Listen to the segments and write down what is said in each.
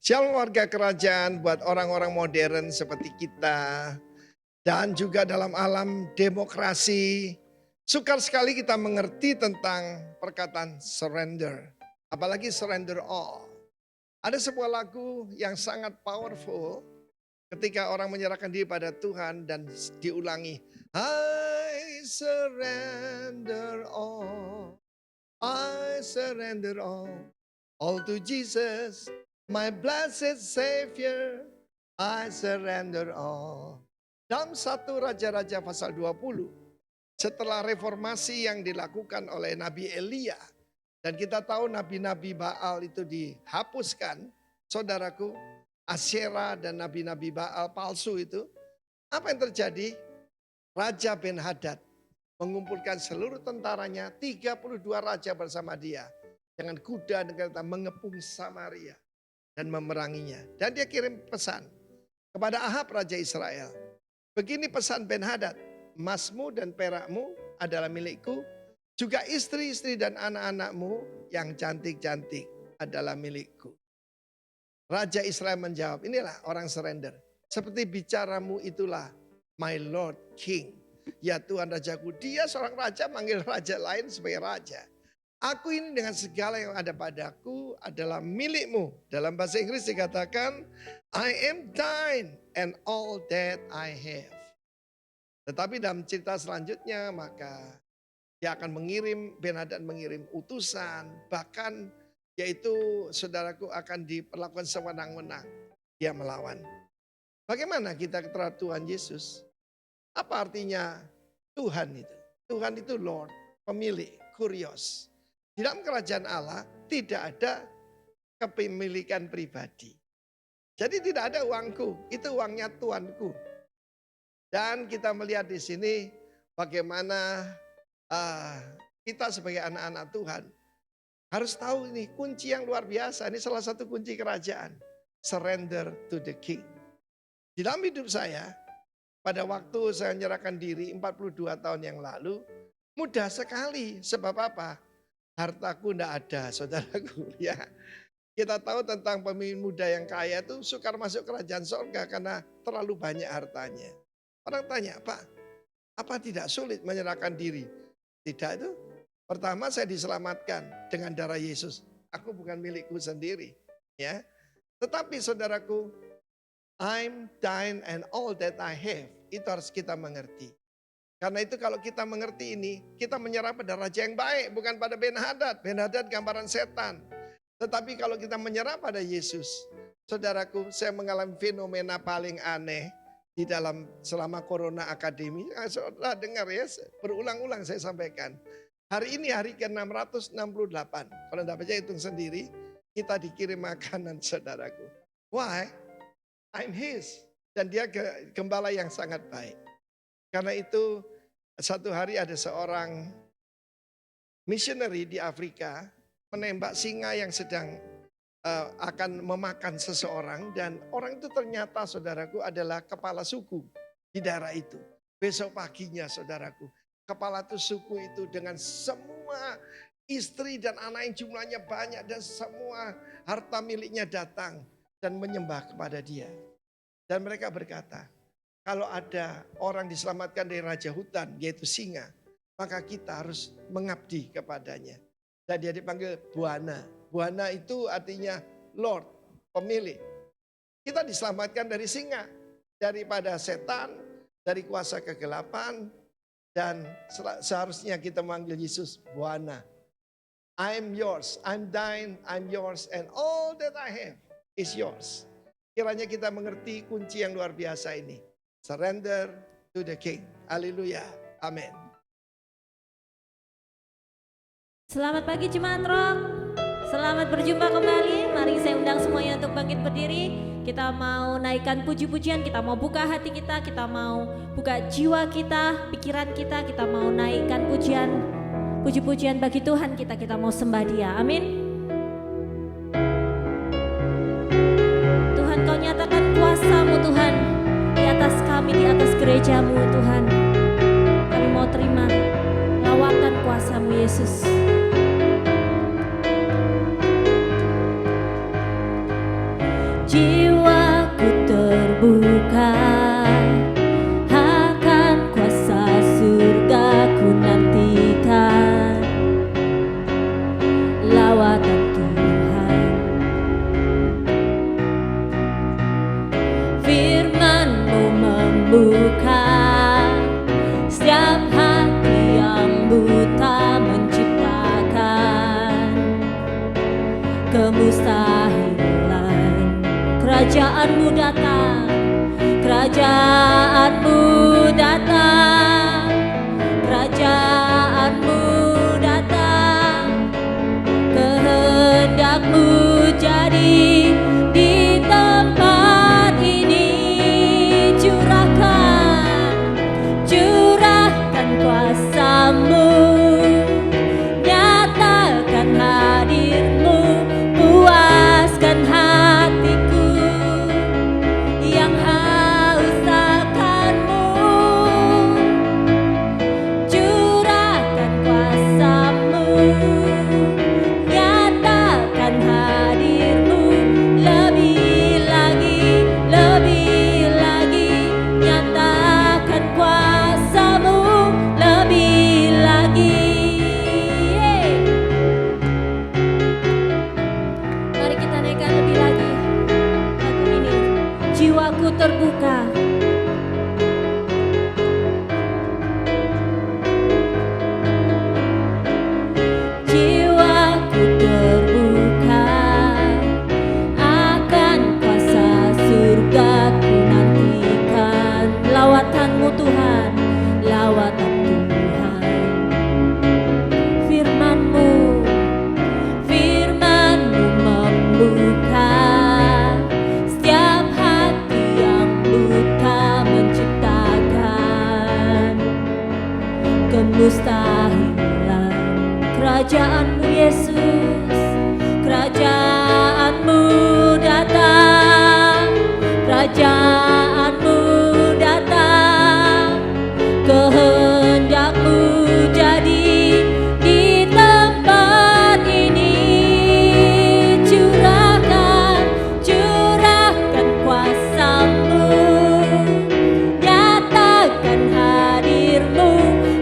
Shalom warga kerajaan buat orang-orang modern seperti kita. Dan juga dalam alam demokrasi. Sukar sekali kita mengerti tentang perkataan surrender. Apalagi surrender all. Ada sebuah lagu yang sangat powerful ketika orang menyerahkan diri pada Tuhan dan diulangi. I surrender all. I surrender all to Jesus. My blessed Savior, I surrender all. Dalam 1 Raja-Raja pasal 20, setelah reformasi yang dilakukan oleh Nabi Elia, dan kita tahu nabi-nabi Baal itu dihapuskan, saudaraku, Asyera dan nabi-nabi Baal palsu itu, apa yang terjadi? Raja Ben-Hadad mengumpulkan seluruh tentaranya, 32 raja bersama dia, dengan kuda dan kereta mengepung Samaria dan memeranginya. Dan dia kirim pesan kepada Ahab Raja Israel. Begini pesan Ben-Hadad, emasmu dan perakmu adalah milikku, juga istri-istri dan anak-anakmu yang cantik-cantik adalah milikku. Raja Israel menjawab, inilah orang surrender. Seperti bicaramu itulah my Lord King. Ya Tuhan Rajaku, dia seorang raja manggil raja lain sebagai raja. Aku ini dengan segala yang ada padaku adalah milikmu. Dalam bahasa Inggris dikatakan, I am thine and all that I have. Tetapi dalam cerita selanjutnya maka dia akan mengirim, Ben-Hadad mengirim utusan. Bahkan yaitu saudaraku akan diperlakukan sewenang-wenang. Dia melawan. Bagaimana kita terhadap Tuhan Yesus? Apa artinya Tuhan itu? Tuhan itu Lord, pemilik, kurios. Di dalam kerajaan Allah tidak ada kepemilikan pribadi. Jadi tidak ada uangku, itu uangnya Tuanku. Dan kita melihat di sini bagaimana kita sebagai anak-anak Tuhan harus tahu ini kunci yang luar biasa. Ini salah satu kunci kerajaan. Surrender to the King. Di dalam hidup saya, pada waktu saya menyerahkan diri 42 tahun yang lalu, mudah sekali. Sebab apa? Hartaku tidak ada, saudaraku. Ya, kita tahu tentang pemimpin muda yang kaya itu sukar masuk kerajaan surga karena terlalu banyak hartanya. Orang tanya, Pak, apa tidak sulit menyerahkan diri? Tidak itu. Pertama saya diselamatkan dengan darah Yesus. Aku bukan milikku sendiri. Ya, tetapi saudaraku, I'm thine and all that I have. Itu harus kita mengerti. Karena itu kalau kita mengerti ini, kita menyerah pada raja yang baik, bukan pada Ben-Hadad. Ben-Hadad gambaran setan. Tetapi kalau kita menyerah pada Yesus, saudaraku, saya mengalami fenomena paling aneh di dalam selama Corona Academy. Saudara dengar ya, berulang-ulang saya sampaikan. Hari ini hari ke-668. Kalau tidak percaya hitung sendiri, kita dikirim makanan saudaraku. Why? I'm his. Dan dia gembala yang sangat baik. Karena itu satu hari ada seorang missionary di Afrika menembak singa yang sedang akan memakan seseorang. Dan orang itu ternyata saudaraku adalah kepala suku di daerah itu. Besok paginya saudaraku, kepala itu suku itu dengan semua istri dan anak yang jumlahnya banyak dan semua harta miliknya datang dan menyembah kepada dia. Dan mereka berkata, kalau ada orang diselamatkan dari raja hutan, yaitu singa, maka kita harus mengabdi kepadanya. Dan dia dipanggil Buana. Buana itu artinya Lord, pemilik. Kita diselamatkan dari singa, daripada setan, dari kuasa kegelapan, dan seharusnya kita memanggil Yesus Buana. I'm yours, I'm thine, I'm yours, and all that I have is yours. Kiranya kita mengerti kunci yang luar biasa ini. Surrender to the King. Haleluya. Amin. Selamat pagi Jemaat Rock. Selamat berjumpa kembali. Mari saya undang semuanya untuk bangkit berdiri. Kita mau naikkan puji-pujian, kita mau buka hati kita mau buka jiwa kita, pikiran kita mau naikkan puji-pujian bagi Tuhan kita mau sembah Dia. Amin. Tuhan, Kau nyatakan kuasa-Mu Tuhan di atas kami, di atas gereja-Mu Tuhan. Kami mau terima lawatan kuasa-Mu Yesus. Kerajaanmu datang, kerajaanmu datang, kehendakmu jadi di tempat ini. Curahkan kuasamu, nyatakan hadirmu, puaskan hatiku yang haus akanmu. Curahkan kuasamu, nyatakan hadirmu, lebih lagi, nyatakan kuasamu, lebih lagi. Mari kita naikkan lebih lagi lagu ini. Jiwaku terbuka. Jiwaku terbuka akan kuasa surgaku, nantikan lawatanmu Tuhan, lawatan Tuhan. Firman-Mu membuka setiap hati yang buta, menciptakan kemustahilan. Kerajaan-Mu Yesus, kerajaan-Mu datang, kerajaan-Mu datang, kehendak-Mu jadi di tempat ini. Curahkan kuasa-Mu, nyatakan hadir-Mu,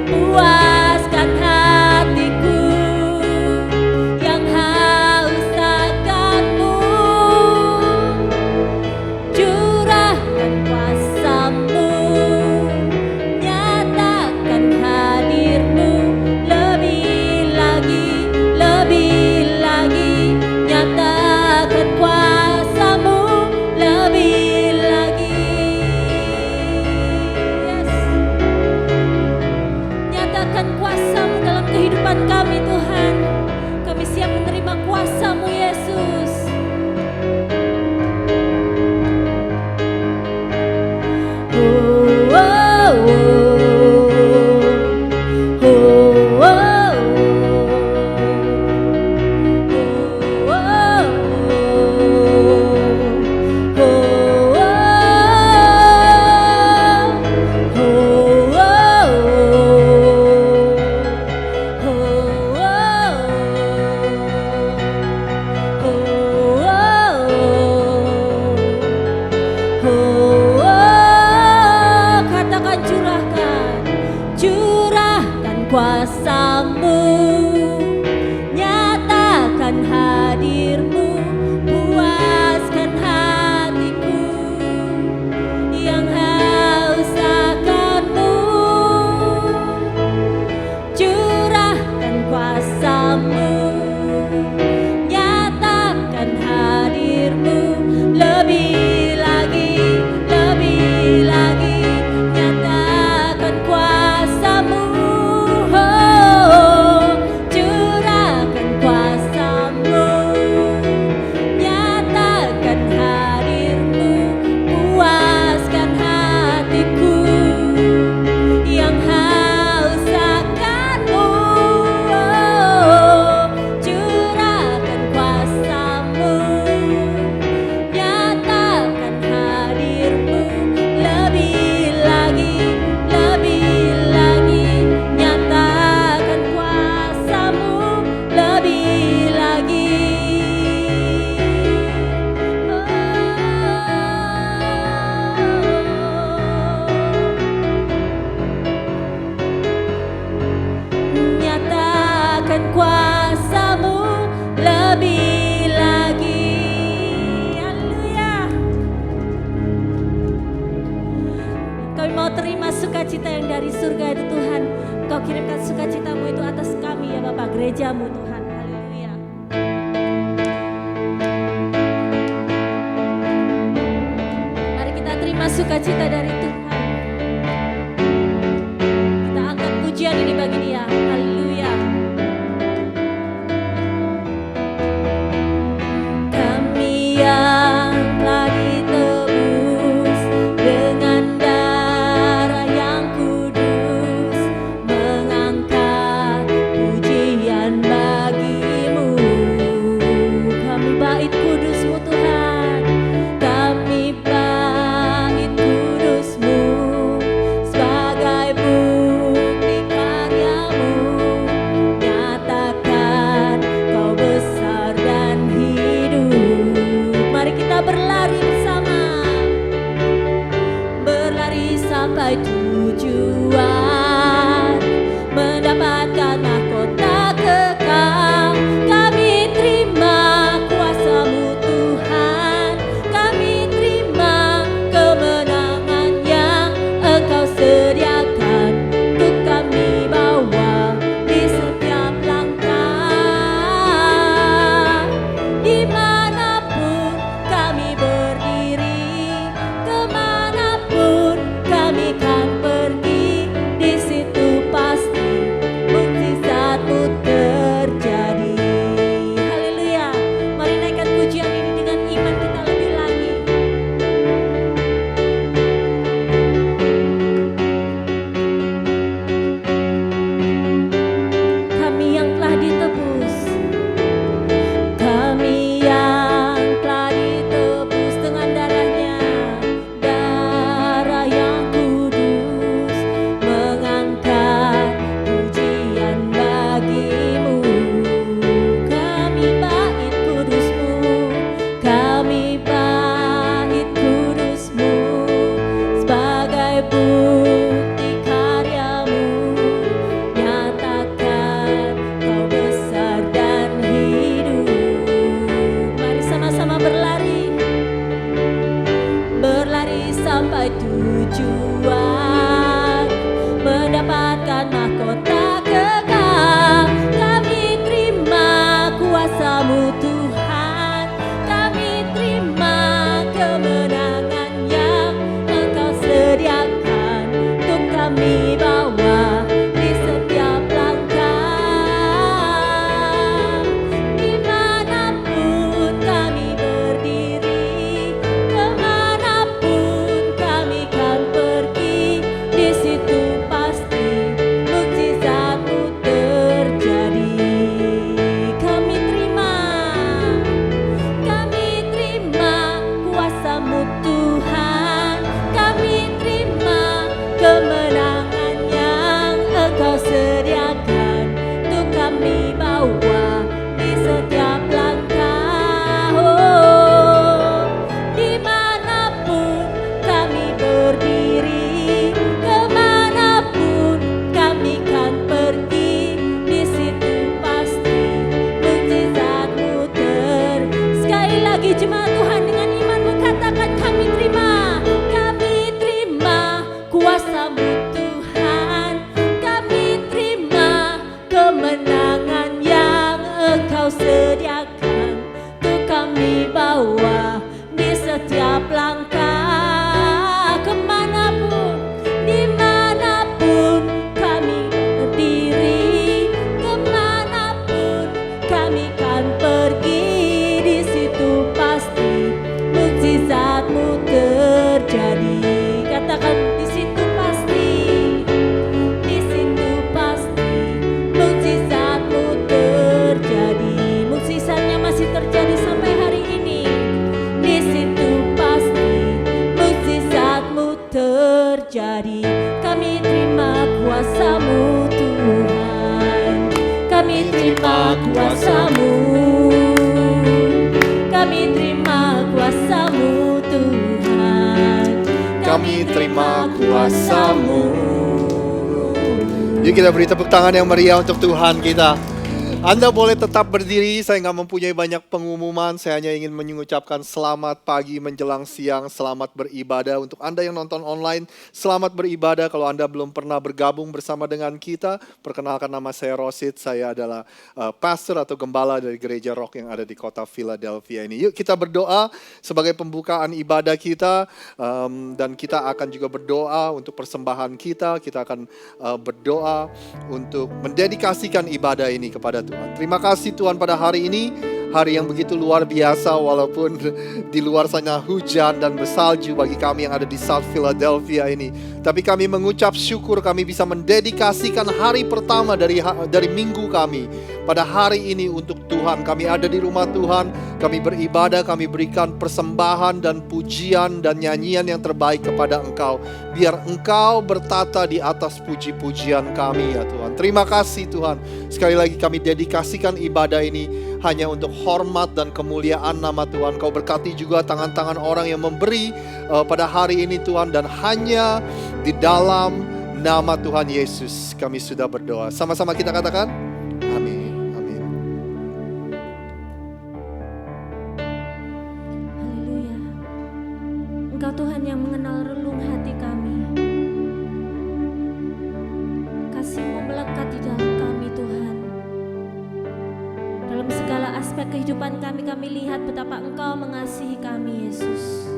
puaskan hatiku yang haus akan-Mu. Curahkan kuasa-Mu, nyatakan hadir-Mu, lebih lagi, nyatakan kuasa-Mu, lebih lagi. Yes. Nyatakan kuasa-Mu dalam kehidupan kami Tuhan. Kami siap menerima kuasa-Mu Yesus. Oh, oh, oh. Oh, oh, katakan curahkan kuasa-Mu, nyatakan hadir-Mu, puaskan hatiku yang haus akan-Mu. Curahkan kuasa-Mu, nyatakan hadir-Mu, lebih lagi, nyatakan kuasa-Mu. Oh, curahkan kuasa-Mu, nyatakan hadir-Mu, puaskan hatiku yang haus akan-Mu. Oh, curahkan kuasa-Mu, nyatakan hadir-Mu, lebih lagi, nyatakan kuasa-Mu, lebih lagi. Nyatakan kuasa-Mu, lebih lagi. Haleluya. Kami mau terima sukacita yang dari surga itu Tuhan. Kau kirimkan sukacita-Mu itu atas kami ya Bapak, gereja-Mu Tuhan. Haleluya. Mari kita terima sukacita dari Tuhan. sampai tujuan, mendapatkan mahkota kekal. Kami terima kuasa-Mu Tuhan, kami terima kemenangan yang Engkau sediakan untuk kami bawa di setiap langkah. Dimanapun kami berdiri, kemanapun kami kan pergi, di situ pasti mukjizat-Mu terjadi. Haleluya. Mari naikkan pujian ini dengan iman kita lebih lagi. Kami yang telah ditebus, kami yang telah ditebus dengan darah-Nya, darah yang kudus, mengangkat pujian bagi-Mu. Kami bait kudus-Mu, kami bait kudus-Mu, sebagai bukti karya-Mu, nyatakan Kau besar dan hidup. Mari sama-sama berlari, berlari sampai tujuan, mendapatkan mahkota kekal. Kami terima kuasa-Mu Tuhan, kami terima kemenangan yang Engkau sediakan untuk kami bawa di setiap langkah. Dimanapun kami berdiri, kemanapun kami kan pergi, di situ pasti mukjizat-Mu terjadi. Kami terima kuasa-Mu Tuhan, kami terima kemenangan yang Engkau sediakan untuk kami bawa di setiap langkah. Oh, dimanapun kami berdiri, kemanapun kami kan pergi, di situ pasti mukjizat-Mu Sekali lagi jemaat Tuhan, dengan imanmu katakan, kami terima kuasa-Mu Tuhan, kami terima kemenangan yang Engkau sediakan untuk kami bawa di setiap langkah. Kemanapun, dimanapun kami berdiri, kemanapun kami kan pergi, di situ pasti mukjizat-Mu terjadi. Katakan, di situ pasti, di situ pasti mukjizat-Mu terjadi. Mukjizatnya masih terjadi sampai hari ini. Di situ pasti mukjizat-Mu terjadi. Kami terima kuasa-Mu Tuhan, kami terima kuasa-Mu, kami terima kuasa-Mu Tuhan, Kami terima kuasa-Mu. Yuk kita beri tepuk tangan yang meriah untuk Tuhan kita. Anda boleh tetap berdiri, saya nggak mempunyai banyak pengumuman, saya hanya ingin mengucapkan selamat pagi menjelang siang, selamat beribadah. Untuk Anda yang nonton online, selamat beribadah. Kalau Anda belum pernah bergabung bersama dengan kita, perkenalkan, nama saya Rosid, saya adalah pastor atau gembala dari Gereja Rock yang ada di kota Philadelphia ini. Yuk kita berdoa sebagai pembukaan ibadah kita, dan kita akan juga berdoa untuk persembahan kita akan berdoa untuk mendedikasikan ibadah ini kepada Tuhan. Terima kasih Tuhan pada hari ini, hari yang begitu luar biasa walaupun di luar sana hujan dan bersalju bagi kami yang ada di South Philadelphia ini. Tapi kami mengucap syukur kami bisa mendedikasikan hari pertama dari minggu kami pada hari ini untuk Tuhan. Kami ada di rumah Tuhan, kami beribadah, kami berikan persembahan dan pujian dan nyanyian yang terbaik kepada Engkau. Biar Engkau bertata di atas puji-pujian kami ya Tuhan. Terima kasih Tuhan. Sekali lagi kami dedikasikan ibadah ini hanya untuk hormat dan kemuliaan nama Tuhan. Kau berkati juga tangan-tangan orang yang memberi pada hari ini Tuhan, dan hanya di dalam nama Tuhan Yesus kami sudah berdoa. Sama-sama kita katakan, amin. Amin. Haleluya. Engkau Tuhan yang mengenal relung hati kami. Kasih-Mu melekat di dalam kami Tuhan. Dalam segala aspek kehidupan kami, kami lihat betapa Engkau mengasihi kami Yesus.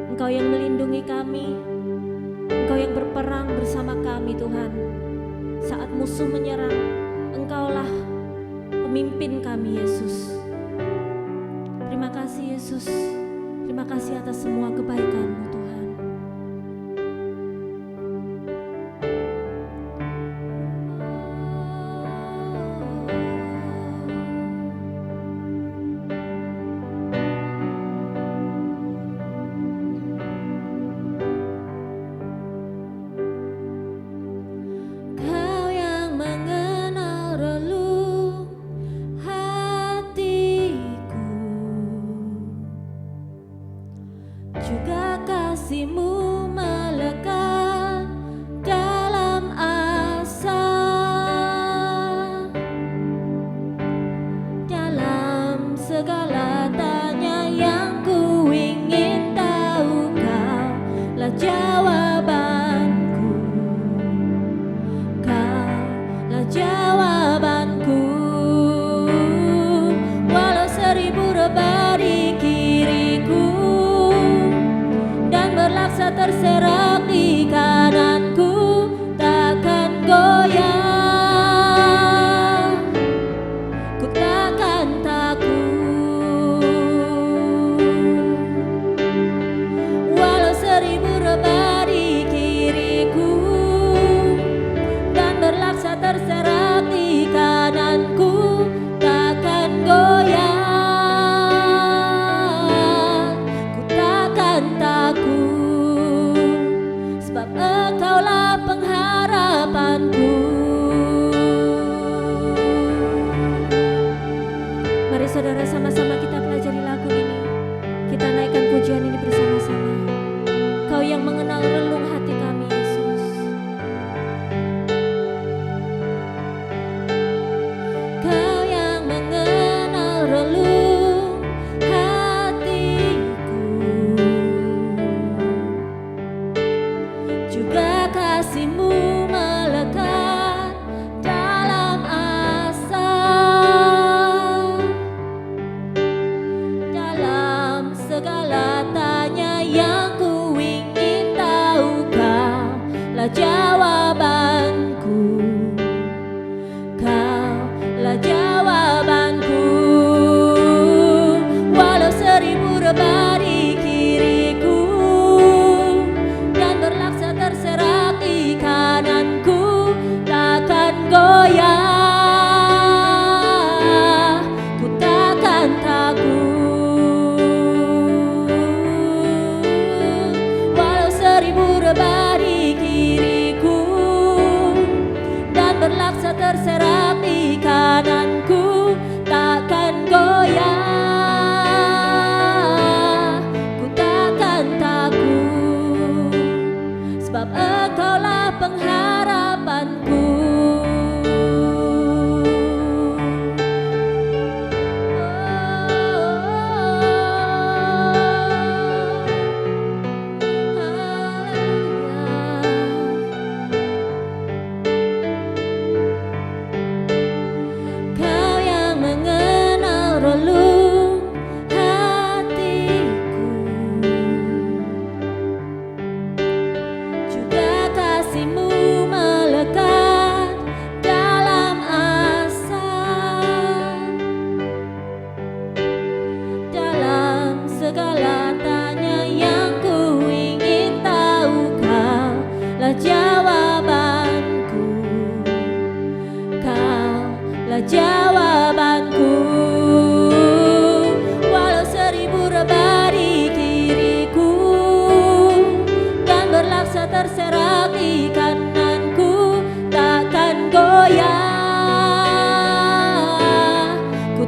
Engkau yang melindungi kami, Engkau yang berperang bersama kami Tuhan. Saat musuh menyerang, Engkaulah pemimpin kami Yesus. Terima kasih Yesus, terima kasih atas semua kebaikan-Mu Tuhan. Kau yang mengenal relung hatiku, juga kasih-Mu melekat dalam asa. Dalam segala tanya yang ku ingin tahu, Kaulah jawabanku. Kaulah jawabanku. Walau 1000 rebah di kiriku dan berlaksa terserak di kananku, takkan goyah, ku takkan takut. Walau 1000 rebah di kiriku dan berlaksa terserak di kananku, takkan goyah, ku takkan takut. Sebab Engkaulah pengharapanku. Mari saudara, sama-sama kita pelajari lagu ini. Kita naikkan pujian ini bersama-sama. Kau yang mengenal relung hati kami Yesus. Kau yang mengenal relung hatiku, juga kasih-Mu melekat dalam asa. Dalam segala tanya yang ku ingin tahu, Kaulah jawabanku. Kaulah jawabanku. Walau 1000 rebah di kiriku dan berlaksa terserak di kananku, takkan goyah, ku takkan takut. Walau 1000 rebah di kiriku dan berlaksa terserak di kananku, takkan goyah, ku takkan takut. Sebab Engkaulah pengharapanku. Kau yang mengenal relung hatiku, juga kasih-Mu melekat dalam asa. Dalam segala tanya yang ku ingin tahu, Kaulah jawabanku. Kaulah jawabanku. Walau 1000 rebah di kiriku dan berlaksa terserak di kananku, takkan goyah, ku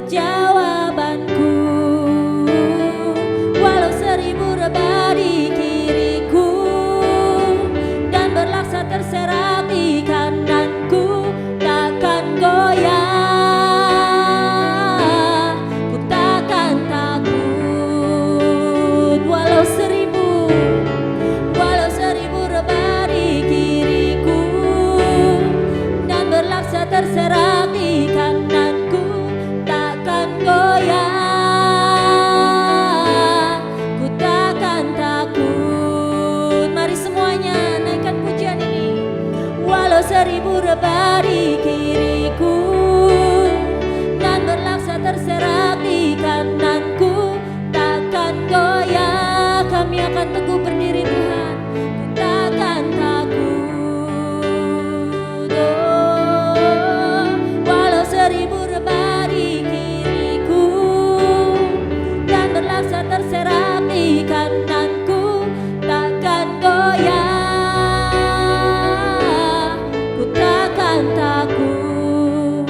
jawabanku. Walau 1000 rebah di kiriku dan berlaksa terserak di kananku, takkan goyah, ku takkan takut. Walau 1000 rebah di kiriku dan berlaksa terserak di kananku, takkan goyah, ku takkan takut. Mari semuanya naikkan pujian ini. Walau 1000 rebah di kiriku dan berlaksa terserak di kananku, takkan goyah. Kami akan teguh berdiri Tuhan, ku takkan takut. Oh, walau 1000 rebah di kiriku dan berlaksa terserak di kananku, takkan goyah, ku takkan takut.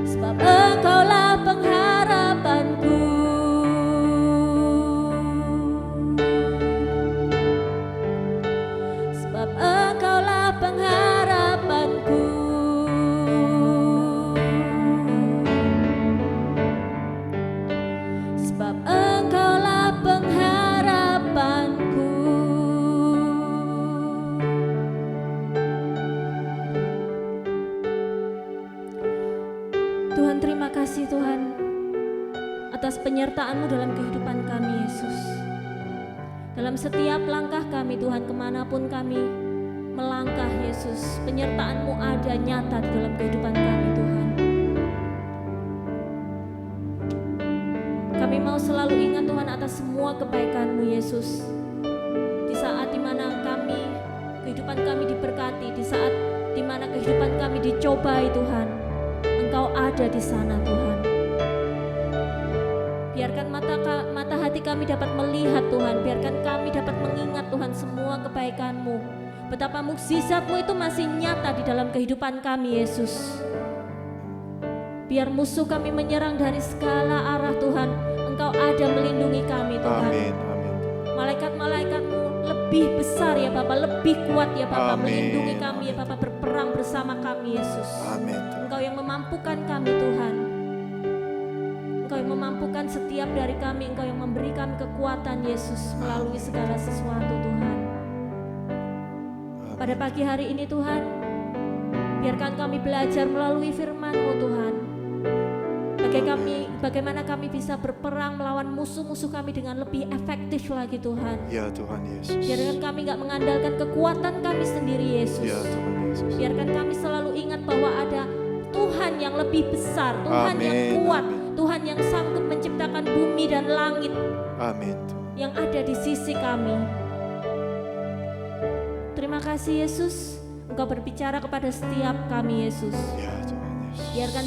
Sebab Engkaulah pengharapanku. Sebab Engkaulah pengharapanku. Sebab Engkaulah pengharapanku. Tuhan, terima kasih Tuhan atas penyertaan-Mu dalam kehidupan kami Yesus. Dalam setiap langkah kami Tuhan, kemanapun kami melangkah Yesus, penyertaan-Mu ada nyata di dalam kehidupan kami Tuhan. Kami mau selalu ingat Tuhan atas semua kebaikan-Mu Yesus. Di saat dimana kehidupan kami diberkati, di saat dimana kehidupan kami dicobai Tuhan, Engkau ada di sana Tuhan. Biarkan mata hati kami dapat melihat Tuhan, biarkan kami dapat mengingat Tuhan semua kebaikan-Mu, betapa mukjizat-Mu itu masih nyata di dalam kehidupan kami Yesus. Biar musuh kami menyerang dari segala arah Tuhan, Engkau ada melindungi kami Tuhan. Amin, amin. Malaikat-malaikat-Mu lebih besar ya Bapa, lebih kuat ya Bapa, Amin, melindungi kami ya amin. Bapa, berperang bersama kami Yesus. Amin. Engkau yang memampukan kami Tuhan. Engkau yang memampukan setiap dari kami, Engkau yang memberi kami kekuatan Yesus melalui segala sesuatu Tuhan. Pada pagi hari ini Tuhan, biarkan kami belajar melalui firman-Mu Tuhan. Bagaimana kami bisa berperang melawan musuh-musuh kami dengan lebih efektif lagi Tuhan. Ya Tuhan Yesus. Biarkan kami gak mengandalkan kekuatan kami sendiri Yesus. Ya Tuhan Yesus. Biarkan kami selalu ingat bahwa ada Tuhan yang lebih besar, Tuhan yang Amin, kuat, amin. Tuhan yang sanggup menciptakan bumi dan langit Amin. yang ada di sisi kami. Terima kasih Yesus, Engkau berbicara kepada setiap kami Yesus. Ya Tuhan Yesus. Biarkan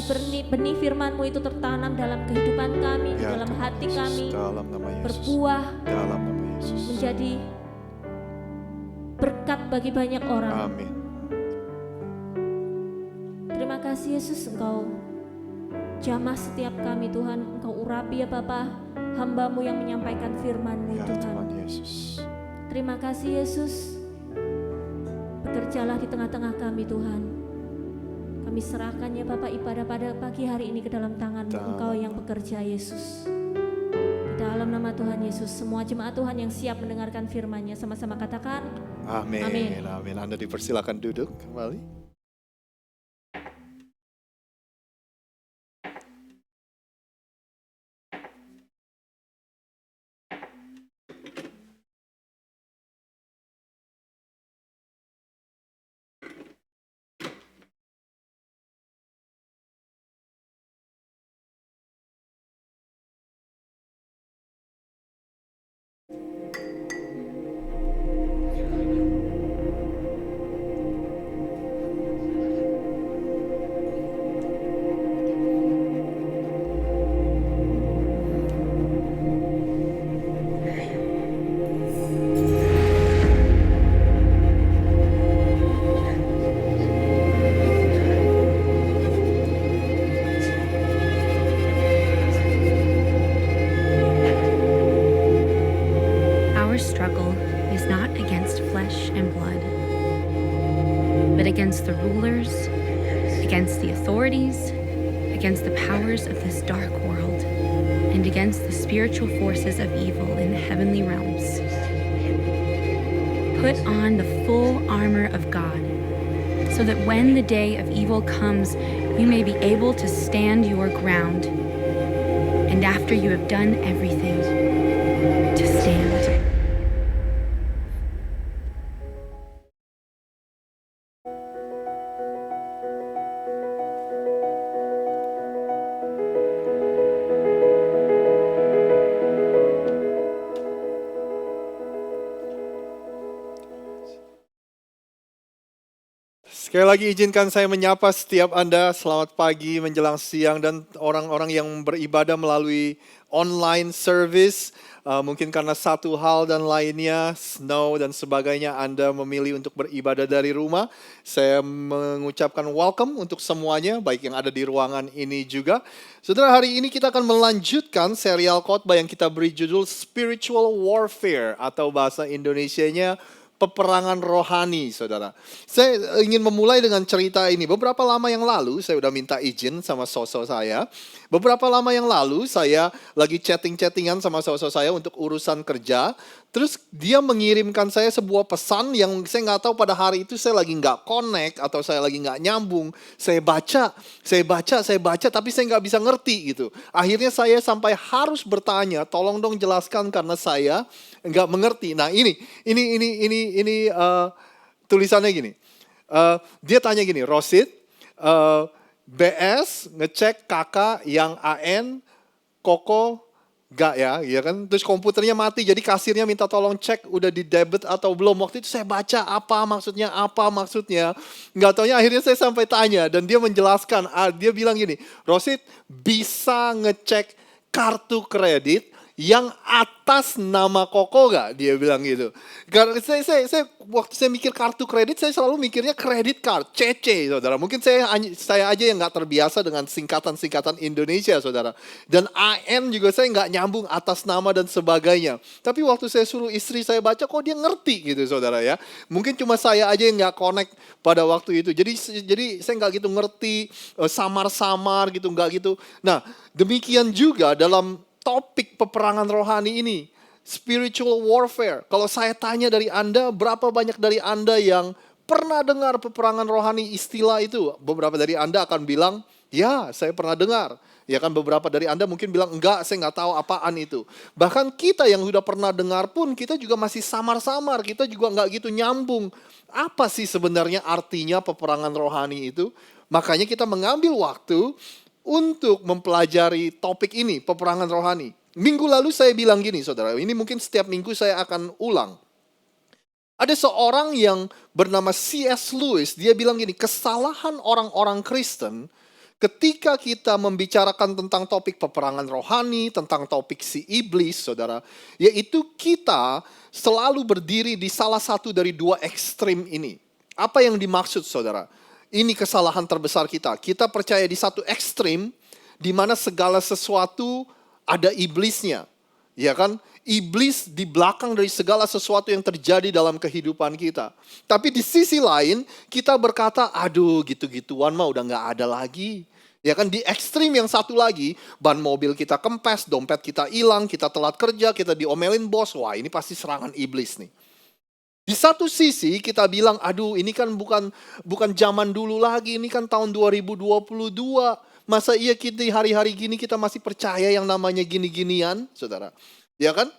benih firman-Mu itu tertanam dalam kehidupan kami, Ya dalam Tuhan hati Yesus. kami, Dalam nama Yesus. berbuah, Dalam nama Yesus. menjadi berkat bagi banyak orang. Amin. Terima kasih Yesus, Engkau jamah setiap kami Tuhan, Engkau urapi ya Bapa, hamba-Mu yang menyampaikan firman-Mu Ya Tuhan. Tuhan Yesus. Terima kasih Yesus, bekerjalah di tengah-tengah kami Tuhan. Kami serahkan ya Bapak ibadah pada pagi hari ini ke dalam tangan-Mu, Dalam Engkau yang bekerja Yesus. Di dalam nama Tuhan Yesus, semua jemaat Tuhan yang siap mendengarkan firman-Nya sama-sama katakan Amin. Amin. Amin. Anda dipersilakan duduk kembali. against the authorities, against the powers of this dark world, and against the spiritual forces of evil in the heavenly realms. Put on the full armor of God, so that when the day of evil comes, you may be able to stand your ground. And after you have done everything, to stand. Sekali lagi izinkan saya menyapa setiap Anda, selamat pagi menjelang siang, dan orang-orang yang beribadah melalui online service. Mungkin karena satu hal dan lainnya, snow dan sebagainya, Anda memilih untuk beribadah dari rumah. Saya mengucapkan welcome untuk semuanya, baik yang ada di ruangan ini juga. Saudara, hari ini kita akan melanjutkan serial khotbah yang kita beri judul Spiritual Warfare, atau bahasa Indonesianya peperangan rohani, saudara. Saya ingin memulai dengan cerita ini. Beberapa lama yang lalu, saya udah minta izin sama sosok saya. Beberapa lama yang lalu, saya lagi chatting-chattingan sama sosok saya untuk urusan kerja. Terus dia mengirimkan saya sebuah pesan yang saya nggak tahu pada hari itu saya lagi nggak connect atau saya lagi nggak nyambung. Saya baca, tapi saya nggak bisa ngerti gitu. Akhirnya saya sampai harus bertanya, tolong dong jelaskan karena saya nggak mengerti. Nah ini tulisannya gini. Dia tanya gini, Rosid, BS ngecek kakak yang AN, Koko gak ya kan. Terus komputernya mati, jadi kasirnya minta tolong cek udah di debit atau belum. Waktu itu saya baca apa maksudnya. Nggak taunya akhirnya saya sampai tanya dan dia menjelaskan. Dia bilang gini, Rosid bisa ngecek kartu kredit yang atas nama Koko gak? Dia bilang gitu. Karena saya waktu saya mikir kartu kredit, saya selalu mikirnya credit card, CC, saudara. Mungkin saya aja yang gak terbiasa dengan singkatan-singkatan Indonesia, saudara. Dan AN juga saya gak nyambung atas nama dan sebagainya. Tapi waktu saya suruh istri saya baca, kok dia ngerti gitu, saudara ya. Mungkin cuma saya aja yang gak connect pada waktu itu. Jadi saya gak gitu ngerti, samar-samar gitu, gak gitu. Nah, demikian juga dalam topik peperangan rohani ini, spiritual warfare. Kalau saya tanya dari Anda, berapa banyak dari Anda yang pernah dengar peperangan rohani istilah itu? Beberapa dari Anda akan bilang, ya saya pernah dengar. Ya kan, beberapa dari Anda mungkin bilang, enggak, saya nggak tahu apaan itu. Bahkan kita yang sudah pernah dengar pun, kita juga masih samar-samar, kita juga nggak gitu nyambung. Apa sih sebenarnya artinya peperangan rohani itu? Makanya kita mengambil waktu untuk mempelajari topik ini, peperangan rohani. Minggu lalu saya bilang gini, saudara, ini mungkin setiap minggu saya akan ulang. Ada seorang yang bernama C.S. Lewis, dia bilang gini, kesalahan orang-orang Kristen ketika kita membicarakan tentang topik peperangan rohani, tentang topik si iblis, saudara, yaitu kita selalu berdiri di salah satu dari dua ekstrim ini. Apa yang dimaksud, saudara? Ini kesalahan terbesar kita. Kita percaya di satu ekstrim di mana segala sesuatu ada iblisnya. Ya kan? Iblis di belakang dari segala sesuatu yang terjadi dalam kehidupan kita. Tapi di sisi lain kita berkata, aduh gitu-gituan mah udah gak ada lagi. Ya kan, di ekstrim yang satu lagi, ban mobil kita kempes, dompet kita hilang, kita telat kerja, kita diomelin bos. Wah, ini pasti serangan iblis nih. Di satu sisi kita bilang, aduh ini kan bukan zaman dulu lagi, ini kan tahun 2022. Masa iya kita hari-hari gini kita masih percaya yang namanya gini-ginian, saudara? Ya kan?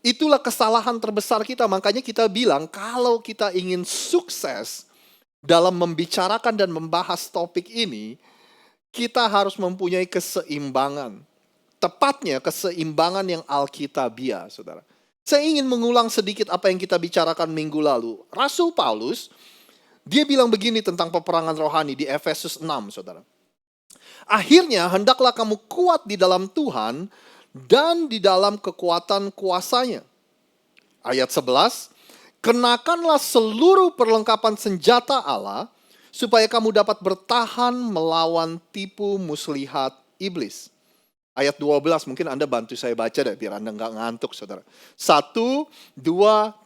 Itulah kesalahan terbesar kita, makanya kita bilang kalau kita ingin sukses dalam membicarakan dan membahas topik ini, kita harus mempunyai keseimbangan. Tepatnya keseimbangan yang alkitabiah, saudara. Saya ingin mengulang sedikit apa yang kita bicarakan minggu lalu. Rasul Paulus, dia bilang begini tentang peperangan rohani di Efesus 6, saudara. Akhirnya hendaklah kamu kuat di dalam Tuhan dan di dalam kekuatan kuasanya. Ayat 11, kenakanlah seluruh perlengkapan senjata Allah supaya kamu dapat bertahan melawan tipu muslihat iblis. Ayat 12, mungkin Anda bantu saya baca deh, biar Anda nggak ngantuk, saudara. 1, 2,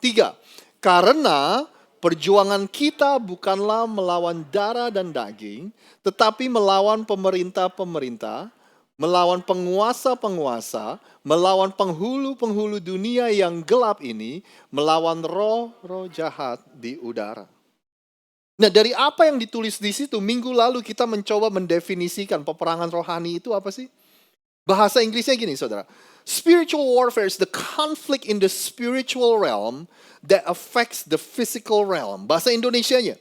3. Karena Perjuangan kita bukanlah melawan darah dan daging, tetapi melawan pemerintah-pemerintah, melawan penguasa-penguasa, melawan penghulu-penghulu dunia yang gelap ini, melawan roh-roh jahat di udara. Nah, dari apa yang ditulis di situ, minggu lalu kita mencoba mendefinisikan peperangan rohani itu apa sih? Bahasa Inggrisnya gini, saudara. Spiritual warfare is the conflict in the spiritual realm that affects the physical realm. Bahasa Indonesianya.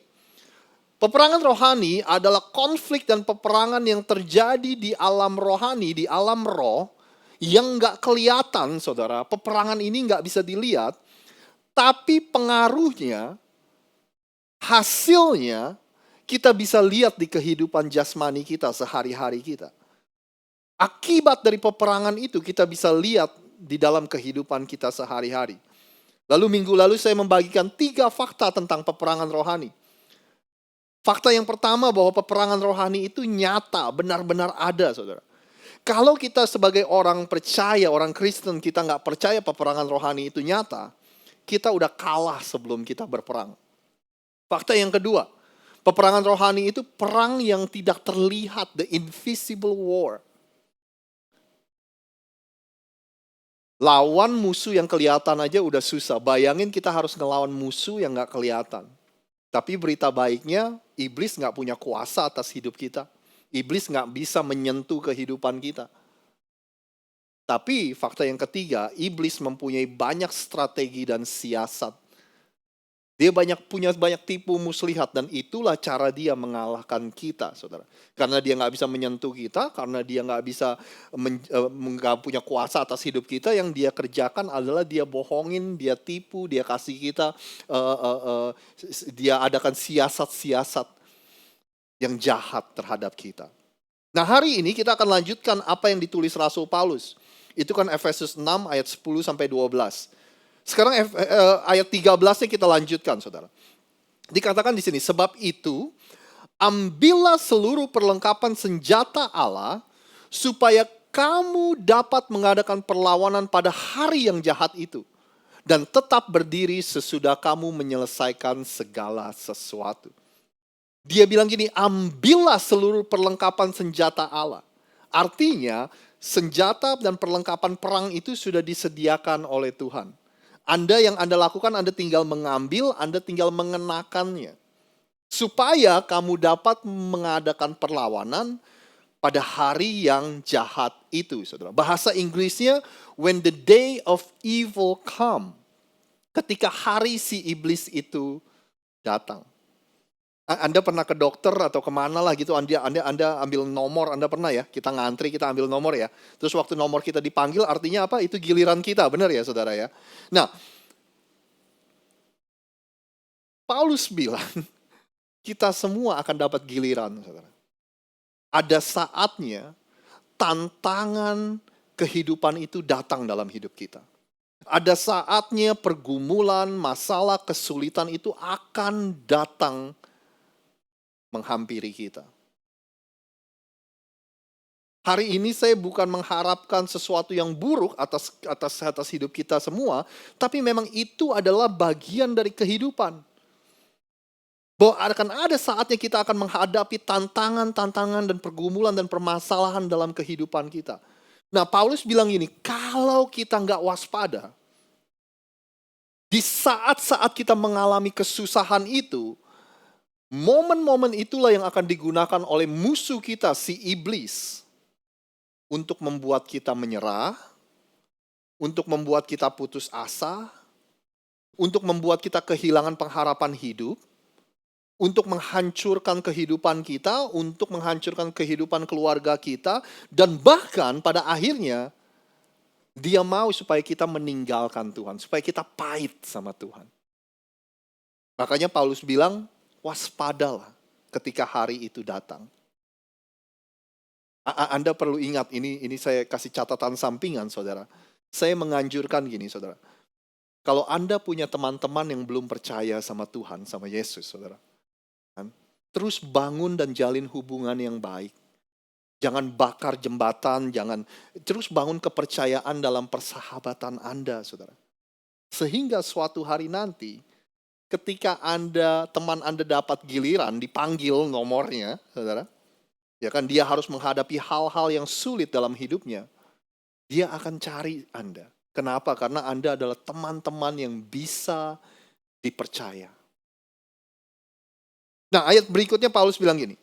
Peperangan rohani adalah konflik dan peperangan yang terjadi di alam rohani, di alam roh, yang nggak kelihatan, saudara. Peperangan ini nggak bisa dilihat, tapi pengaruhnya, hasilnya, kita bisa lihat di kehidupan jasmani kita, sehari-hari kita. Akibat dari peperangan itu kita bisa lihat di dalam kehidupan kita sehari-hari. Lalu minggu lalu saya membagikan 3 fakta tentang peperangan rohani. Fakta yang pertama bahwa peperangan rohani itu nyata, benar-benar ada, saudara. Kalau kita sebagai orang percaya, orang Kristen, kita nggak percaya peperangan rohani itu nyata, kita udah kalah sebelum kita berperang. Fakta yang kedua, peperangan rohani itu perang yang tidak terlihat, the invisible war. Lawan musuh yang kelihatan aja udah susah. Bayangin kita harus ngelawan musuh yang gak kelihatan. Tapi berita baiknya, iblis gak punya kuasa atas hidup kita. Iblis gak bisa menyentuh kehidupan kita. Tapi fakta yang ketiga, iblis mempunyai banyak strategi dan siasat. Dia punya banyak tipu muslihat dan itulah cara dia mengalahkan kita, saudara. Karena dia nggak bisa menyentuh kita, karena dia nggak bisa nggak punya kuasa atas hidup kita, yang dia kerjakan adalah dia bohongin, dia tipu, dia kasih kita, dia adakan siasat-siasat yang jahat terhadap kita. Nah, hari ini kita akan lanjutkan apa yang ditulis Rasul Paulus. Itu kan Efesus 6 ayat 10 sampai 12. Sekarang ayat 13-nya kita lanjutkan, saudara. Dikatakan di sini, sebab itu ambillah seluruh perlengkapan senjata Allah supaya kamu dapat mengadakan perlawanan pada hari yang jahat itu dan tetap berdiri sesudah kamu menyelesaikan segala sesuatu. Dia bilang gini, ambillah seluruh perlengkapan senjata Allah. Artinya, senjata dan perlengkapan perang itu sudah disediakan oleh Tuhan. Yang Anda lakukan, Anda tinggal mengambil, Anda tinggal mengenakannya. Supaya kamu dapat mengadakan perlawanan pada hari yang jahat itu, saudara. Bahasa Inggrisnya, when the day of evil come. Ketika hari si iblis itu datang. Anda pernah ke dokter atau kemana lah gitu, Anda ambil nomor, Anda pernah ya, kita ngantri, kita ambil nomor ya. Terus waktu nomor kita dipanggil artinya apa? Itu giliran kita, benar ya saudara ya. Nah, Paulus bilang, kita semua akan dapat giliran saudara. Ada saatnya tantangan kehidupan itu datang dalam hidup kita. Ada saatnya pergumulan, masalah, kesulitan itu akan datang menghampiri kita. Hari ini saya bukan mengharapkan sesuatu yang buruk atas hidup kita semua, tapi memang itu adalah bagian dari kehidupan. Bahwa akan ada saatnya kita akan menghadapi tantangan dan pergumulan dan permasalahan dalam kehidupan kita. Nah, Paulus bilang gini, kalau kita nggak waspada, di saat-saat kita mengalami kesusahan itu, momen-momen itulah yang akan digunakan oleh musuh kita, si iblis, untuk membuat kita menyerah, untuk membuat kita putus asa, untuk membuat kita kehilangan pengharapan hidup, untuk menghancurkan kehidupan kita, untuk menghancurkan kehidupan keluarga kita, dan bahkan pada akhirnya dia mau supaya kita meninggalkan Tuhan, supaya kita pahit sama Tuhan. Makanya Paulus bilang, waspadalah ketika hari itu datang. Anda perlu ingat, ini saya kasih catatan sampingan saudara. Saya menganjurkan gini saudara. Kalau Anda punya teman-teman yang belum percaya sama Tuhan, sama Yesus saudara. Terus bangun dan jalin hubungan yang baik. Jangan bakar jembatan, terus bangun kepercayaan dalam persahabatan Anda saudara. Sehingga suatu hari nanti, ketika teman Anda dapat giliran, dipanggil nomornya, saudara, ya kan, dia harus menghadapi hal-hal yang sulit dalam hidupnya, dia akan cari Anda. Kenapa? Karena Anda adalah teman-teman yang bisa dipercaya. Nah, ayat berikutnya Paulus bilang gini,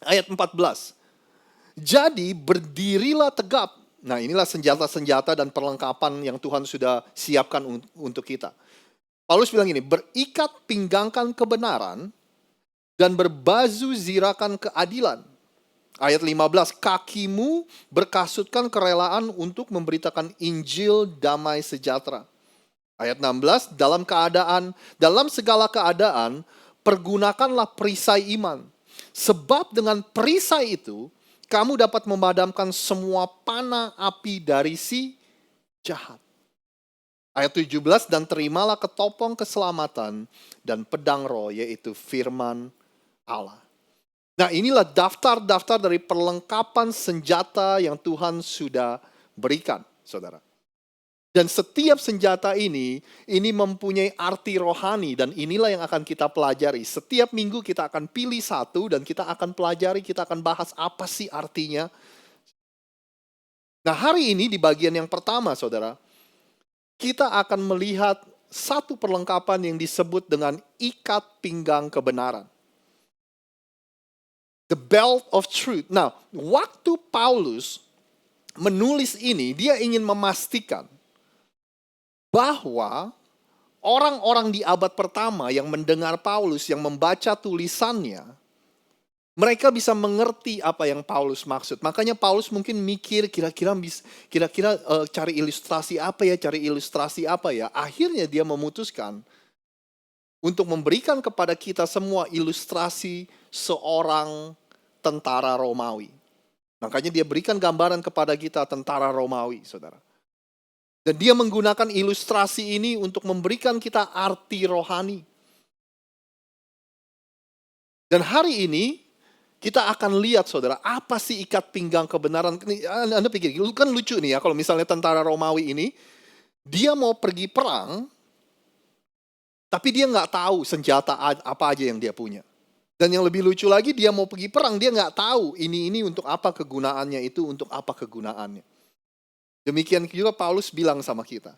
ayat 14. Jadi berdirilah tegap. Nah, inilah senjata-senjata dan perlengkapan yang Tuhan sudah siapkan untuk kita. Paulus bilang gini, berikat pinggangkan kebenaran dan berbaju zirakan keadilan. Ayat 15, kakimu berkasutkan kerelaan untuk memberitakan Injil damai sejahtera. Ayat 16, dalam segala keadaan, pergunakanlah perisai iman. Sebab dengan perisai itu, kamu dapat memadamkan semua panah api dari si jahat. Ayat 17, dan terimalah ketopong keselamatan dan pedang roh, yaitu firman Allah. Nah, inilah daftar-daftar dari perlengkapan senjata yang Tuhan sudah berikan, saudara. Dan setiap senjata ini mempunyai arti rohani, dan inilah yang akan kita pelajari. Setiap minggu kita akan pilih satu dan kita akan pelajari, kita akan bahas apa sih artinya. Nah, hari ini di bagian yang pertama, saudara, kita akan melihat satu perlengkapan yang disebut dengan ikat pinggang kebenaran. The belt of truth. Nah, waktu Paulus menulis ini, dia ingin memastikan bahwa orang-orang di abad pertama yang mendengar Paulus, yang membaca tulisannya, mereka bisa mengerti apa yang Paulus maksud. Makanya Paulus mungkin mikir kira-kira cari ilustrasi apa ya. Akhirnya dia memutuskan untuk memberikan kepada kita semua ilustrasi seorang tentara Romawi. Makanya dia berikan gambaran kepada kita tentara Romawi, saudara. Dan dia menggunakan ilustrasi ini untuk memberikan kita arti rohani. Dan hari ini kita akan lihat, saudara, apa sih ikat pinggang kebenaran. Anda pikir, kan lucu nih ya, kalau misalnya tentara Romawi ini, dia mau pergi perang, tapi dia nggak tahu senjata apa aja yang dia punya. Dan yang lebih lucu lagi, dia mau pergi perang, dia nggak tahu ini untuk apa kegunaannya, itu untuk apa kegunaannya. Demikian juga Paulus bilang sama kita,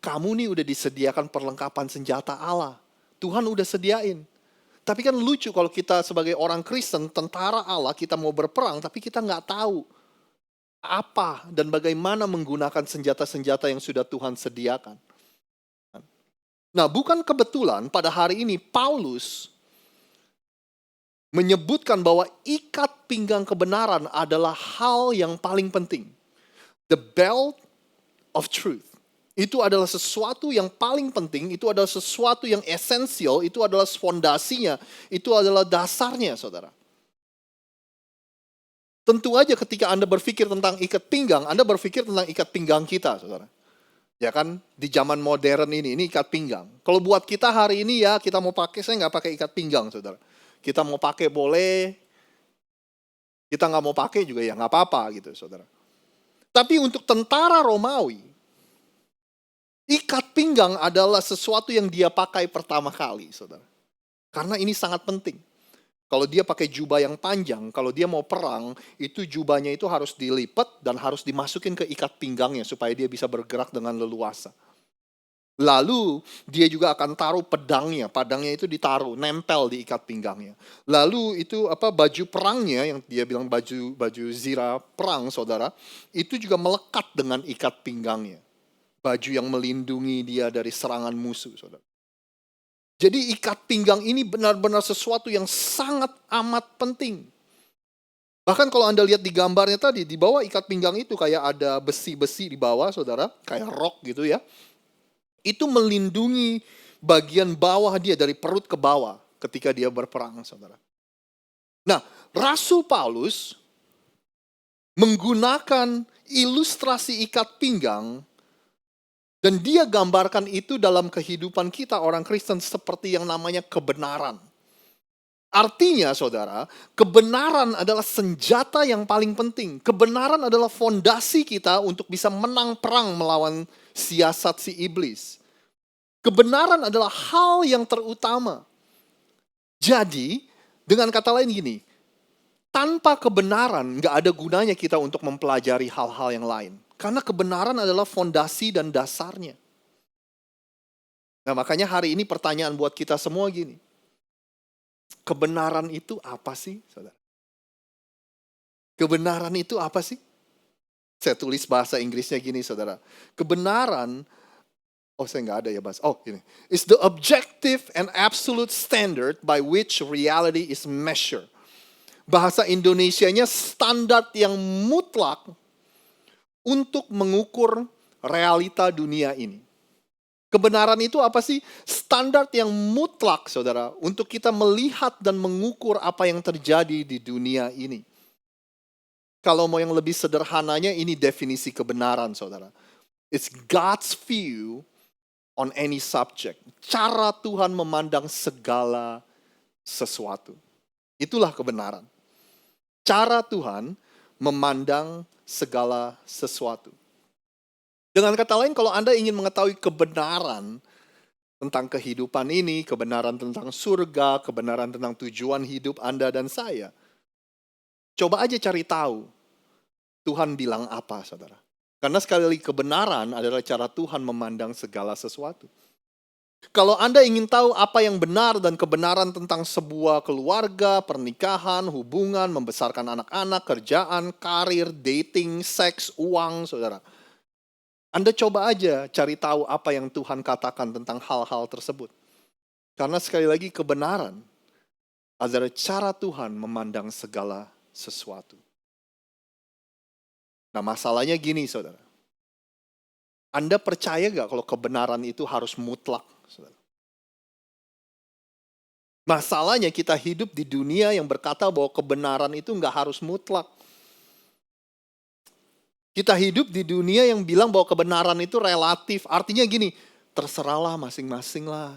kamu nih udah disediakan perlengkapan senjata Allah. Tuhan udah sediain. Tapi kan lucu kalau kita sebagai orang Kristen, tentara Allah, kita mau berperang, tapi kita nggak tahu apa dan bagaimana menggunakan senjata-senjata yang sudah Tuhan sediakan. Nah, bukan kebetulan pada hari ini Paulus menyebutkan bahwa ikat pinggang kebenaran adalah hal yang paling penting. The belt of truth. Itu adalah sesuatu yang paling penting, itu adalah sesuatu yang esensial, itu adalah fondasinya, itu adalah dasarnya, saudara. Tentu aja ketika Anda berpikir tentang ikat pinggang, Anda berpikir tentang ikat pinggang kita, saudara. Ya kan, di zaman modern ini ikat pinggang. Kalau buat kita hari ini ya, kita mau pakai, saya nggak pakai ikat pinggang, saudara. Kita mau pakai boleh, kita nggak mau pakai juga ya nggak apa-apa gitu, saudara. Tapi untuk tentara Romawi, ikat pinggang adalah sesuatu yang dia pakai pertama kali, saudara. Karena ini sangat penting. Kalau dia pakai jubah yang panjang, kalau dia mau perang, itu jubahnya itu harus dilipat dan harus dimasukin ke ikat pinggangnya supaya dia bisa bergerak dengan leluasa. Lalu dia juga akan taruh pedangnya itu ditaruh, nempel di ikat pinggangnya. Lalu itu baju perangnya yang dia bilang baju zirah perang, saudara, itu juga melekat dengan ikat pinggangnya. Baju yang melindungi dia dari serangan musuh, saudara. Jadi ikat pinggang ini benar-benar sesuatu yang sangat amat penting. Bahkan kalau Anda lihat di gambarnya tadi, di bawah ikat pinggang itu kayak ada besi-besi di bawah, saudara, kayak rok gitu ya. Itu melindungi bagian bawah dia dari perut ke bawah ketika dia berperang, saudara. Nah, Rasul Paulus menggunakan ilustrasi ikat pinggang dan dia gambarkan itu dalam kehidupan kita orang Kristen seperti yang namanya kebenaran. Artinya, saudara, kebenaran adalah senjata yang paling penting. Kebenaran adalah fondasi kita untuk bisa menang perang melawan siasat si iblis. Kebenaran adalah hal yang terutama. Jadi, dengan kata lain gini, tanpa kebenaran nggak ada gunanya kita untuk mempelajari hal-hal yang lain. Karena kebenaran adalah fondasi dan dasarnya. Nah, makanya hari ini pertanyaan buat kita semua gini. Kebenaran itu apa sih, saudara? Kebenaran itu apa sih? Saya tulis bahasa Inggrisnya gini, saudara. Kebenaran, saya nggak ada ya bahasa. Ini. Is the objective and absolute standard by which reality is measured. Bahasa Indonesianya standar yang mutlak untuk mengukur realita dunia ini. Kebenaran itu apa sih? Standar yang mutlak, saudara, untuk kita melihat dan mengukur apa yang terjadi di dunia ini. Kalau mau yang lebih sederhananya, ini definisi kebenaran, saudara. It's God's view on any subject. Cara Tuhan memandang segala sesuatu. Itulah kebenaran. Cara Tuhan memandang segala sesuatu. Dengan kata lain, kalau Anda ingin mengetahui kebenaran tentang kehidupan ini, kebenaran tentang surga, kebenaran tentang tujuan hidup Anda dan saya, coba aja cari tahu Tuhan bilang apa, saudara. Karena sekali lagi kebenaran adalah cara Tuhan memandang segala sesuatu. Kalau Anda ingin tahu apa yang benar dan kebenaran tentang sebuah keluarga, pernikahan, hubungan, membesarkan anak-anak, kerjaan, karir, dating, seks, uang, saudara. Anda coba aja cari tahu apa yang Tuhan katakan tentang hal-hal tersebut. Karena sekali lagi kebenaran adalah cara Tuhan memandang segala sesuatu. Nah, masalahnya gini, saudara. Anda percaya gak kalau kebenaran itu harus mutlak, saudara? Masalahnya kita hidup di dunia yang berkata bahwa kebenaran itu gak harus mutlak. Kita hidup di dunia yang bilang bahwa kebenaran itu relatif. Artinya gini, terserahlah masing-masing lah.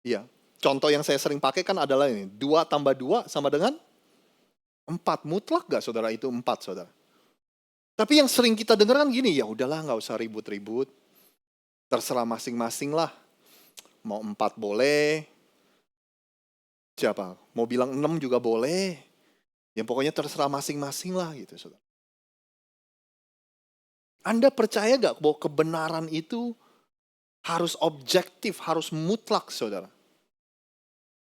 Iya, contoh yang saya sering pakai kan adalah ini. 2 tambah 2 sama dengan 4. Mutlak gak, saudara, itu 4, saudara? Tapi yang sering kita dengar kan gini, ya udahlah nggak usah ribut-ribut. Terserah masing-masing lah. Mau 4 boleh. Siapa? Mau bilang 6 juga boleh. Yang pokoknya terserah masing-masing lah gitu, saudara. Anda percaya gak bahwa kebenaran itu harus objektif, harus mutlak, saudara?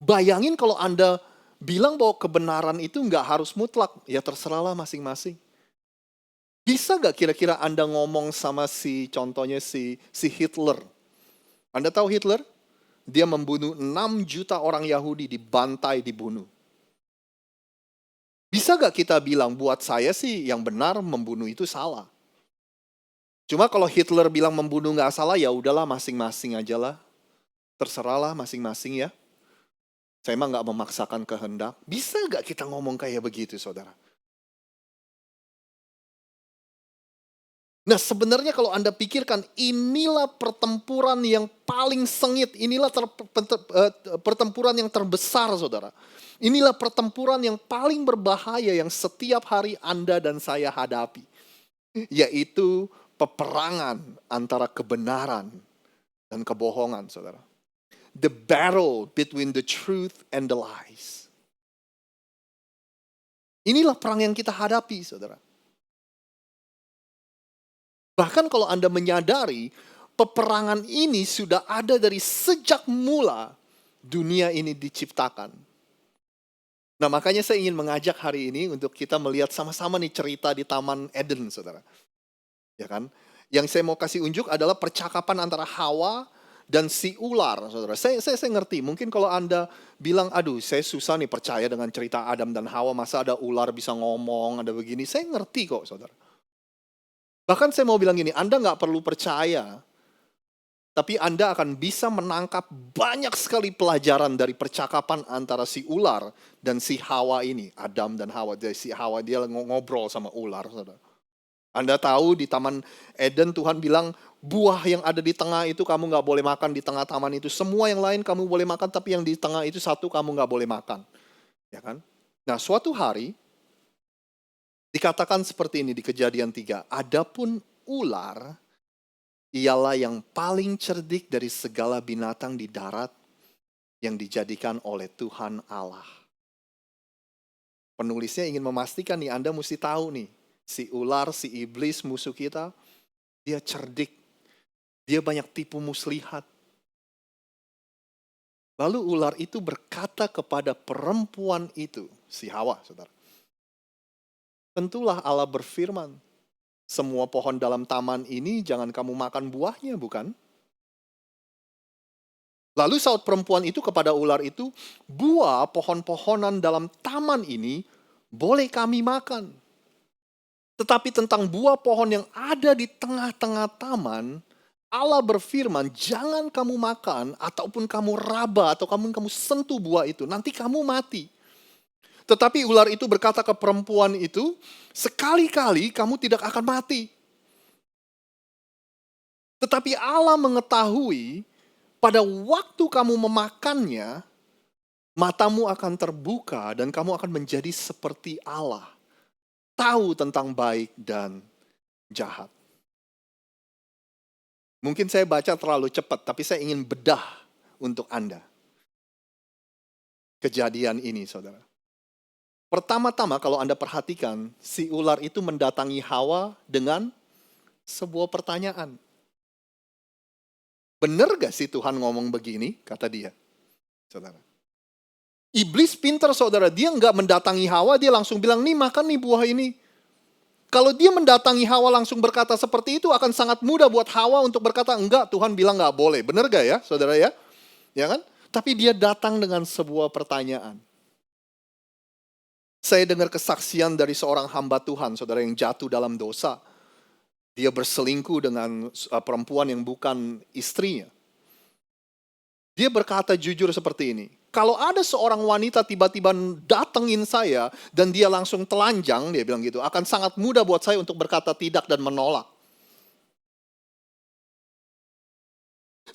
Bayangin kalau Anda bilang bahwa kebenaran itu nggak harus mutlak. Ya terserahlah masing-masing. Bisa gak kira-kira Anda ngomong sama contohnya si Hitler? Anda tahu Hitler? Dia membunuh 6 juta orang Yahudi, dibantai, dibunuh. Bisa gak kita bilang, buat saya sih yang benar membunuh itu salah. Cuma kalau Hitler bilang membunuh gak salah, ya udahlah masing-masing aja lah. Terserahlah masing-masing ya. Saya emang gak memaksakan kehendak. Bisa gak kita ngomong kayak begitu, saudara? Nah, sebenarnya kalau Anda pikirkan, inilah pertempuran yang paling sengit, inilah pertempuran yang terbesar, saudara. Inilah pertempuran yang paling berbahaya yang setiap hari Anda dan saya hadapi. Yaitu peperangan antara kebenaran dan kebohongan, saudara. The battle between the truth and the lies. Inilah perang yang kita hadapi, saudara. Bahkan kalau Anda menyadari, peperangan ini sudah ada dari sejak mula dunia ini diciptakan. Nah, makanya saya ingin mengajak hari ini untuk kita melihat sama-sama nih cerita di Taman Eden, saudara. Ya kan? Yang saya mau kasih unjuk adalah percakapan antara Hawa dan si ular, saudara. Saya ngerti, mungkin kalau Anda bilang, aduh saya susah nih percaya dengan cerita Adam dan Hawa, masa ada ular bisa ngomong, ada begini. Saya ngerti kok, saudara. Bahkan saya mau bilang gini, Anda nggak perlu percaya, tapi Anda akan bisa menangkap banyak sekali pelajaran dari percakapan antara si ular dan si Hawa ini. Adam dan Hawa, si Hawa dia ngobrol sama ular, saudara. Anda tahu di Taman Eden Tuhan bilang, buah yang ada di tengah itu kamu nggak boleh makan di tengah taman itu. Semua yang lain kamu boleh makan, tapi yang di tengah itu satu kamu nggak boleh makan. Ya kan? Nah, suatu hari, dikatakan seperti ini di Kejadian 3. Adapun ular Ialah yang paling cerdik dari segala binatang di darat yang dijadikan oleh Tuhan Allah. Penulisnya ingin memastikan nih, Anda mesti tahu nih, si ular, si iblis musuh kita, dia cerdik, dia banyak tipu muslihat. Lalu ular itu berkata kepada perempuan itu, si Hawa, saudara. Tentulah Allah berfirman, semua pohon dalam taman ini jangan kamu makan buahnya, bukan? Lalu saut perempuan itu kepada ular itu, buah pohon-pohonan dalam taman ini boleh kami makan. Tetapi tentang buah pohon yang ada di tengah-tengah taman, Allah berfirman, jangan kamu makan ataupun kamu raba atau kamu sentuh buah itu, nanti kamu mati. Tetapi ular itu berkata ke perempuan itu, sekali-kali kamu tidak akan mati. Tetapi Allah mengetahui pada waktu kamu memakannya, matamu akan terbuka dan kamu akan menjadi seperti Allah. Tahu tentang baik dan jahat. Mungkin saya baca terlalu cepat, tapi saya ingin bedah untuk Anda. Kejadian ini, saudara. Pertama-tama kalau Anda perhatikan, si ular itu mendatangi Hawa dengan sebuah pertanyaan. Benar gak sih Tuhan ngomong begini? Kata dia. Saudara. Iblis pintar, saudara. Dia nggak mendatangi Hawa, dia langsung bilang, nih makan nih buah ini. Kalau dia mendatangi Hawa langsung berkata seperti itu, akan sangat mudah buat Hawa untuk berkata, enggak, Tuhan bilang nggak boleh. Benar gak ya, saudara ya? Ya kan? Tapi dia datang dengan sebuah pertanyaan. Saya dengar kesaksian dari seorang hamba Tuhan, saudara, yang jatuh dalam dosa. Dia berselingkuh dengan perempuan yang bukan istrinya. Dia berkata jujur seperti ini. Kalau ada seorang wanita tiba-tiba datengin saya dan dia langsung telanjang, dia bilang gitu, akan sangat mudah buat saya untuk berkata tidak dan menolak.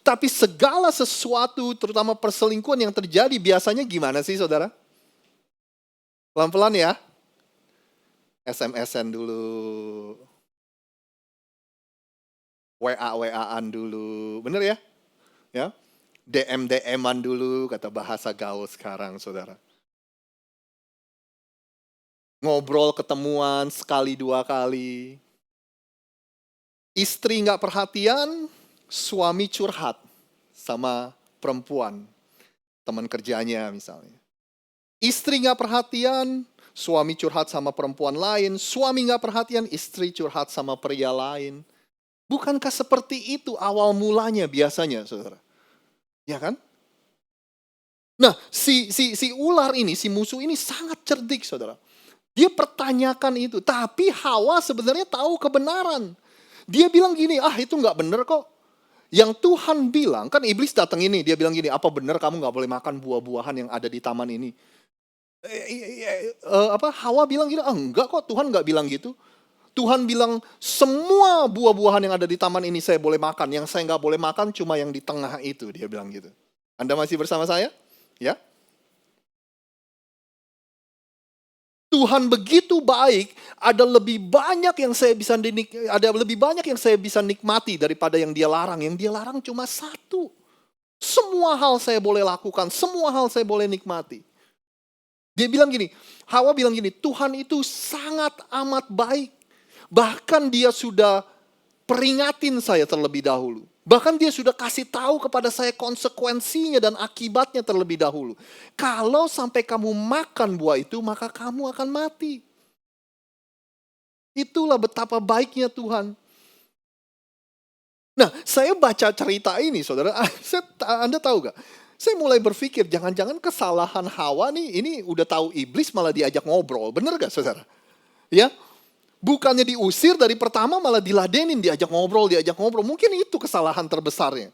Tapi segala sesuatu, terutama perselingkuhan yang terjadi, biasanya gimana sih, saudara? Pelan-pelan ya. SMS-an dulu. WA-WA-an dulu. Bener ya? Ya. DM-DM-an dulu, kata bahasa gaul sekarang, saudara. Ngobrol, ketemuan, sekali dua kali. Istri nggak perhatian, suami curhat sama perempuan. Teman kerjanya misalnya. Istri nggak perhatian, suami curhat sama perempuan lain. Suami nggak perhatian, istri curhat sama pria lain. Bukankah seperti itu awal mulanya biasanya, saudara? Ya kan? Nah, si ular ini, si musuh ini sangat cerdik, saudara. Dia pertanyakan itu, tapi Hawa sebenarnya tahu kebenaran. Dia bilang gini, itu nggak benar kok. Yang Tuhan bilang, kan iblis datang ini, dia bilang gini, apa benar kamu nggak boleh makan buah-buahan yang ada di taman ini? Hawa bilang gini, enggak kok, Tuhan nggak bilang gitu. Tuhan bilang semua buah-buahan yang ada di taman ini saya boleh makan. Yang saya nggak boleh makan cuma yang di tengah itu, dia bilang gitu. Anda masih bersama saya? Ya. Tuhan begitu baik, ada lebih banyak yang saya bisa nikmati daripada yang Dia larang. Yang Dia larang cuma satu. Semua hal saya boleh lakukan, semua hal saya boleh nikmati. Dia bilang gini, Hawa bilang gini, Tuhan itu sangat amat baik. Bahkan dia sudah peringatin saya terlebih dahulu. Bahkan dia sudah kasih tahu kepada saya konsekuensinya dan akibatnya terlebih dahulu. Kalau sampai kamu makan buah itu, maka kamu akan mati. Itulah betapa baiknya Tuhan. Nah, saya baca cerita ini, saudara. Anda tahu gak? Saya mulai berpikir, jangan-jangan kesalahan Hawa nih, ini udah tahu iblis malah diajak ngobrol. Bener gak, saudara? Ya. Bukannya diusir dari pertama malah diladenin, diajak ngobrol. Mungkin itu kesalahan terbesarnya.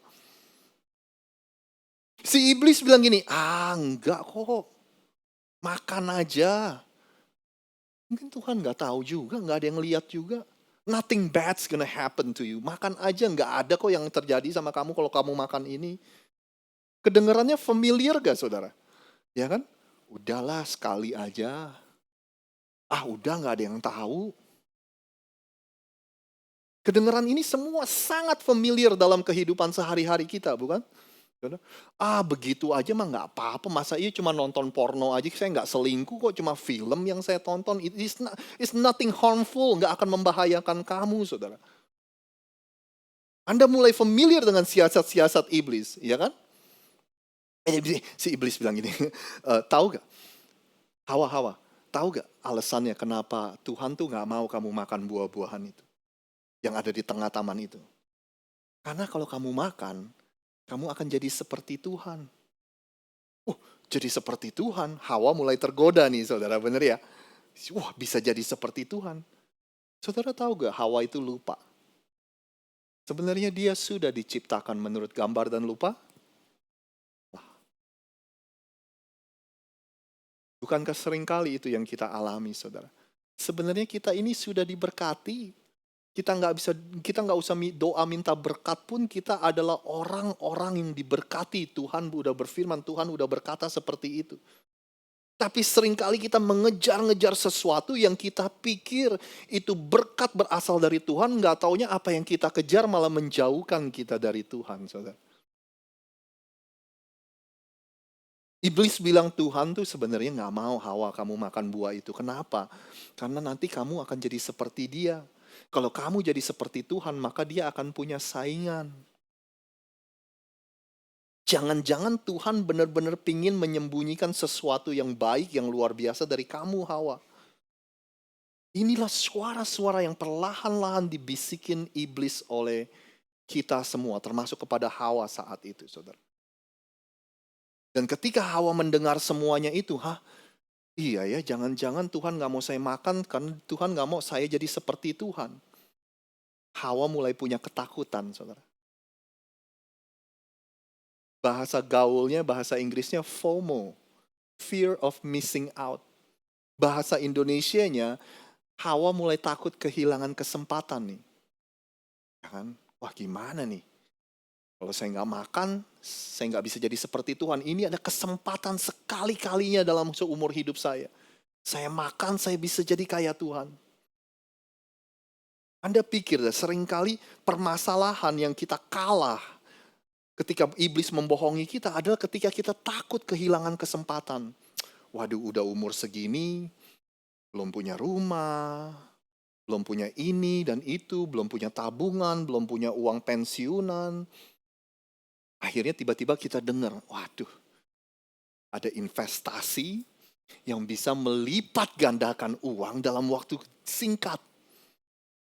Si iblis bilang gini, enggak kok. Makan aja. Mungkin Tuhan gak tahu juga, gak ada yang lihat juga. Nothing bad's gonna happen to you. Makan aja, gak ada kok yang terjadi sama kamu kalau kamu makan ini. Kedengarannya familiar gak, saudara? Ya kan? Udahlah sekali aja. Udah gak ada yang tahu. Kedengaran ini semua sangat familiar dalam kehidupan sehari-hari kita, bukan? Begitu aja mah nggak apa-apa, masa iya cuma nonton porno aja, saya nggak selingkuh kok, cuma film yang saya tonton, it's nothing harmful, nggak akan membahayakan kamu, saudara. Anda mulai familiar dengan siasat-siasat iblis, ya kan? Si iblis bilang gini, tahu gak? Hawa, tahu gak alasannya kenapa Tuhan tuh gak mau kamu makan buah-buahan itu? Yang ada di tengah taman itu. Karena kalau kamu makan, kamu akan jadi seperti Tuhan. Jadi seperti Tuhan, Hawa mulai tergoda nih saudara, bener ya? Wah, bisa jadi seperti Tuhan. Saudara tahu gak Hawa itu lupa? Sebenarnya dia sudah diciptakan menurut gambar dan lupa. Bukankah seringkali itu yang kita alami, saudara? Sebenarnya kita ini sudah diberkati. Kita nggak usah doa minta berkat pun, kita adalah orang-orang yang diberkati. Tuhan udah berfirman, Tuhan udah berkata seperti itu. Tapi seringkali kita mengejar-ngejar sesuatu yang kita pikir itu berkat berasal dari Tuhan, nggak taunya apa yang kita kejar malah menjauhkan kita dari Tuhan, saudara. Iblis bilang Tuhan tuh sebenarnya nggak mau Hawa kamu makan buah itu. Kenapa? Karena nanti kamu akan jadi seperti dia. Kalau kamu jadi seperti Tuhan, maka dia akan punya saingan. Jangan-jangan Tuhan benar-benar pingin menyembunyikan sesuatu yang baik, yang luar biasa dari kamu, Hawa. Inilah suara-suara yang perlahan-lahan dibisikin iblis oleh kita semua, termasuk kepada Hawa saat itu, saudara. Dan ketika Hawa mendengar semuanya itu, iya ya, jangan-jangan Tuhan gak mau saya makan karena Tuhan gak mau saya jadi seperti Tuhan. Hawa mulai punya ketakutan, saudara. Bahasa gaulnya, bahasa Inggrisnya FOMO, fear of missing out. Bahasa Indonesianya, Hawa mulai takut kehilangan kesempatan nih. Ya kan? Wah, gimana nih? Kalau saya nggak makan, saya nggak bisa jadi seperti Tuhan. Ini ada kesempatan sekali-kalinya dalam seumur hidup saya. Saya makan, saya bisa jadi kayak Tuhan. Anda pikir, seringkali permasalahan yang kita kalah ketika iblis membohongi kita adalah ketika kita takut kehilangan kesempatan. Waduh, udah umur segini, belum punya rumah, belum punya ini dan itu, belum punya tabungan, belum punya uang pensiunan. Akhirnya tiba-tiba kita dengar, waduh, ada investasi yang bisa melipat gandakan uang dalam waktu singkat.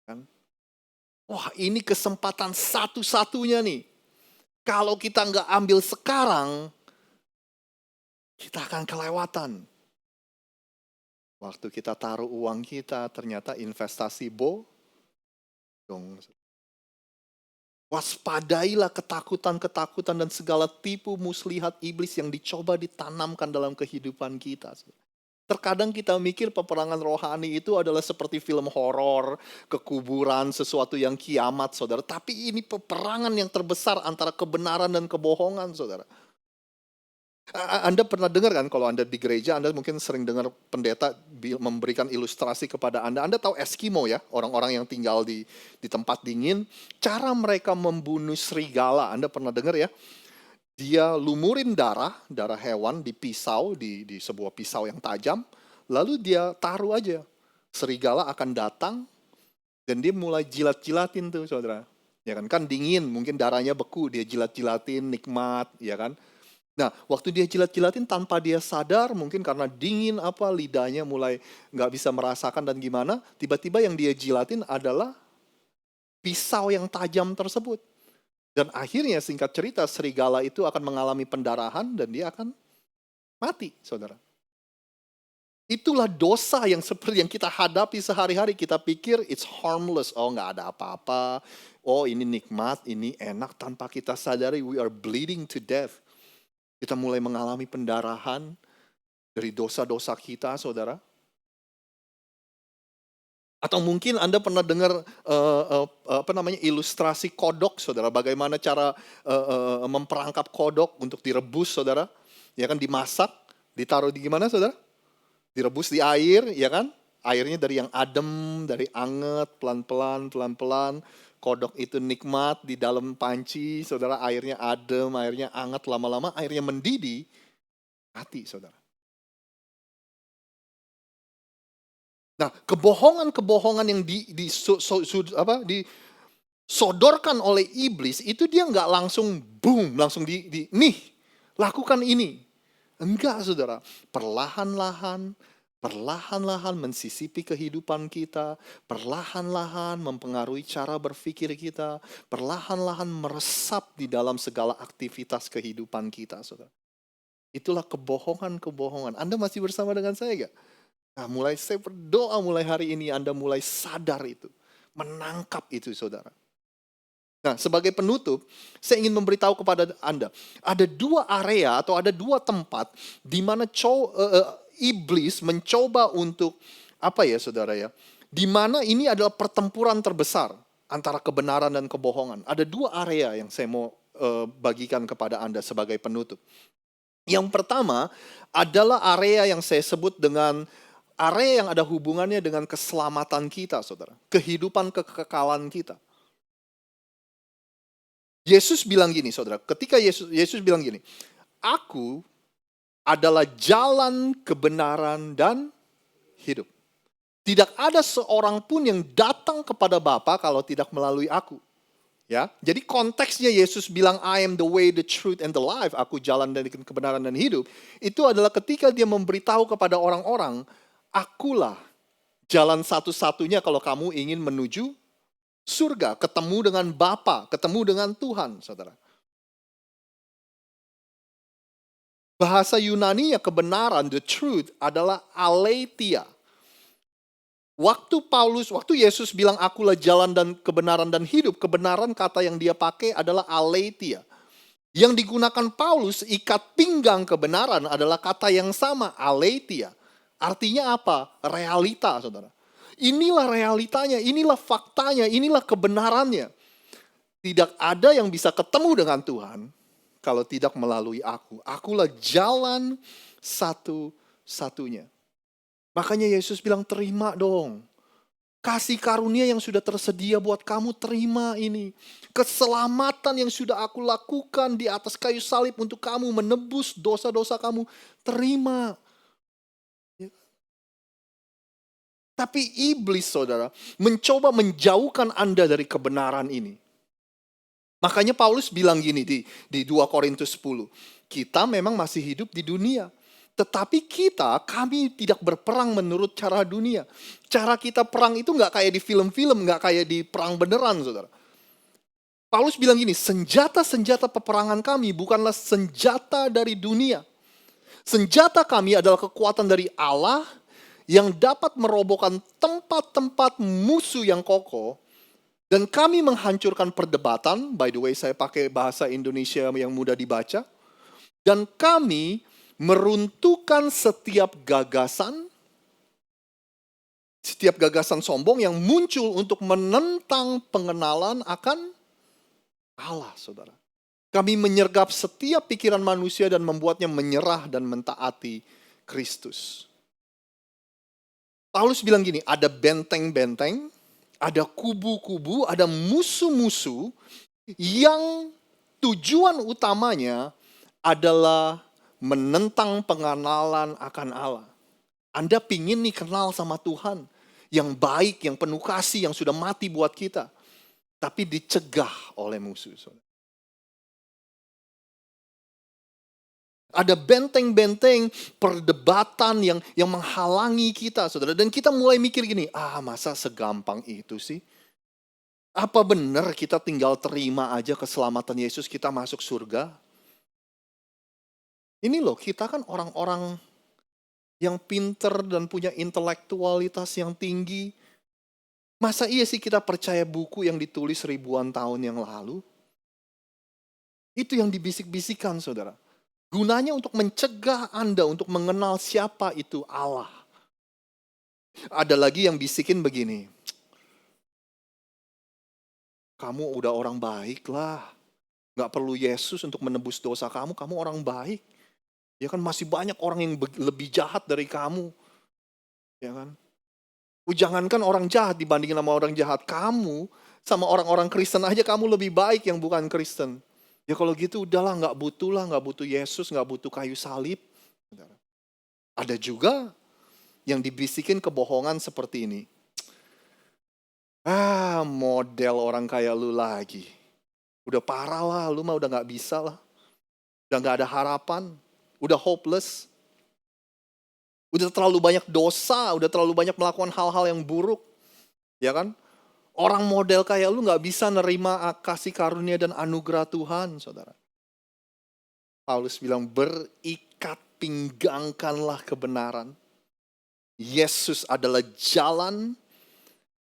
Kan? Wah, ini kesempatan satu-satunya nih. Kalau kita nggak ambil sekarang, kita akan kelewatan. Waktu kita taruh uang kita, ternyata investasi bodong. Waspadailah ketakutan-ketakutan dan segala tipu muslihat iblis yang dicoba ditanamkan dalam kehidupan kita. Terkadang kita mikir peperangan rohani itu adalah seperti film horor, kekuburan, sesuatu yang kiamat, saudara. Tapi ini peperangan yang terbesar antara kebenaran dan kebohongan, saudara. Anda pernah dengar kan kalau Anda di gereja, Anda mungkin sering dengar pendeta memberikan ilustrasi kepada Anda. Anda tahu Eskimo ya, orang-orang yang tinggal di tempat dingin. Cara mereka membunuh serigala, Anda pernah dengar ya. Dia lumurin darah hewan di pisau, di sebuah pisau yang tajam. Lalu dia taruh aja. Serigala akan datang dan dia mulai jilat-jilatin tuh saudara. Ya kan dingin, mungkin darahnya beku, dia jilat-jilatin, nikmat, ya kan. Nah, waktu dia jilat-jilatin tanpa dia sadar, mungkin karena dingin lidahnya mulai nggak bisa merasakan dan gimana, tiba-tiba yang dia jilatin adalah pisau yang tajam tersebut. Dan akhirnya singkat cerita serigala itu akan mengalami pendarahan dan dia akan mati, saudara. Itulah dosa yang seperti yang kita hadapi sehari-hari. Kita pikir it's harmless, nggak ada apa-apa, ini nikmat, ini enak, tanpa kita sadari we are bleeding to death. Kita mulai mengalami pendarahan dari dosa-dosa kita, saudara. Atau mungkin Anda pernah dengar ilustrasi kodok, saudara. Bagaimana cara memperangkap kodok untuk direbus, saudara. Ya kan, dimasak, ditaruh di gimana, saudara? Direbus di air, ya kan? Airnya dari yang adem, dari anget, pelan-pelan. kodok itu nikmat di dalam panci, saudara, airnya adem, airnya hangat, lama-lama airnya mendidih, mati, saudara. Nah, kebohongan-kebohongan yang disodorkan oleh iblis itu dia nggak langsung boom, langsung nih, lakukan ini. Enggak, saudara. Perlahan-lahan mensisipi kehidupan kita, perlahan-lahan mempengaruhi cara berpikir kita, perlahan-lahan meresap di dalam segala aktivitas kehidupan kita, saudara. Itulah kebohongan-kebohongan. Anda masih bersama dengan saya gak? Nah, saya berdoa mulai hari ini Anda mulai sadar itu. Menangkap itu, saudara. Nah, sebagai penutup, saya ingin memberitahu kepada Anda. Ada 2 area atau ada 2 tempat di mana iblis mencoba untuk, saudara ya. Di mana ini adalah pertempuran terbesar antara kebenaran dan kebohongan. Ada 2 area yang saya mau bagikan kepada Anda sebagai penutup. Yang pertama adalah area yang saya sebut dengan area yang ada hubungannya dengan keselamatan kita, saudara. Kehidupan kekekalan kita. Yesus bilang gini, saudara. Ketika Yesus bilang gini, aku adalah jalan, kebenaran, dan hidup. Tidak ada seorang pun yang datang kepada Bapa kalau tidak melalui aku. Ya, jadi konteksnya Yesus bilang I am the way, the truth, and the life. Aku jalan dan kebenaran dan hidup. Itu adalah ketika dia memberitahu kepada orang-orang, akulah jalan satu-satunya kalau kamu ingin menuju surga, ketemu dengan Bapa, ketemu dengan Tuhan, saudara. Bahasa Yunani-nya kebenaran, the truth, adalah aletheia. Waktu Yesus bilang akulah jalan dan kebenaran dan hidup, kebenaran kata yang dia pakai adalah aletheia. Yang digunakan Paulus, ikat pinggang kebenaran adalah kata yang sama, aletheia. Artinya apa? Realita, saudara. Inilah realitanya, inilah faktanya, inilah kebenarannya. Tidak ada yang bisa ketemu dengan Tuhan kalau tidak melalui aku. Akulah jalan satu-satunya. Makanya Yesus bilang terima dong. Kasih karunia yang sudah tersedia buat kamu, terima ini. Keselamatan yang sudah aku lakukan di atas kayu salib untuk kamu, menebus dosa-dosa kamu, terima. Tapi iblis, saudara, mencoba menjauhkan Anda dari kebenaran ini. Makanya Paulus bilang gini di 2 Korintus 10. Kita memang masih hidup di dunia. Tetapi kami tidak berperang menurut cara dunia. Cara kita perang itu gak kayak di film-film, gak kayak di perang beneran, saudara. Paulus bilang gini, senjata-senjata peperangan kami bukanlah senjata dari dunia. Senjata kami adalah kekuatan dari Allah yang dapat merobohkan tempat-tempat musuh yang kokoh. Dan kami menghancurkan perdebatan, by the way saya pakai bahasa Indonesia yang mudah dibaca. Dan kami meruntuhkan setiap gagasan sombong yang muncul untuk menentang pengenalan akan Allah, saudara. Kami menyergap setiap pikiran manusia dan membuatnya menyerah dan mentaati Kristus. Paulus bilang gini, ada benteng-benteng, ada kubu-kubu, ada musuh-musuh yang tujuan utamanya adalah menentang pengenalan akan Allah. Anda pingin nih kenal sama Tuhan yang baik, yang penuh kasih, yang sudah mati buat kita. Tapi dicegah oleh musuh. Ada benteng-benteng perdebatan yang menghalangi kita, saudara. Dan kita mulai mikir gini, masa segampang itu sih? Apa benar kita tinggal terima aja keselamatan Yesus, kita masuk surga? Ini loh, kita kan orang-orang yang pinter dan punya intelektualitas yang tinggi. Masa iya sih kita percaya buku yang ditulis ribuan tahun yang lalu? Itu yang dibisik-bisikan, saudara. Gunanya untuk mencegah Anda untuk mengenal siapa itu Allah. Ada lagi yang bisikin begini. Kamu udah orang baik lah. Gak perlu Yesus untuk menebus dosa kamu orang baik. Ya kan masih banyak orang yang lebih jahat dari kamu. Ya kan? Jangankan orang jahat dibandingin sama orang jahat. Kamu sama orang-orang Kristen aja kamu lebih baik yang bukan Kristen. Ya kalau gitu udahlah, nggak butuh Yesus, nggak butuh kayu salib. Ada juga yang dibisikin kebohongan seperti ini. Model orang kayak lu lagi. Udah parah lah, lu mah udah gak bisa lah. Udah gak ada harapan. Udah hopeless. Udah terlalu banyak dosa, udah terlalu banyak melakukan hal-hal yang buruk. Ya kan? Orang model kayak lu gak bisa nerima kasih karunia dan anugerah Tuhan, saudara. Paulus bilang, berikat pinggangkanlah kebenaran. Yesus adalah jalan,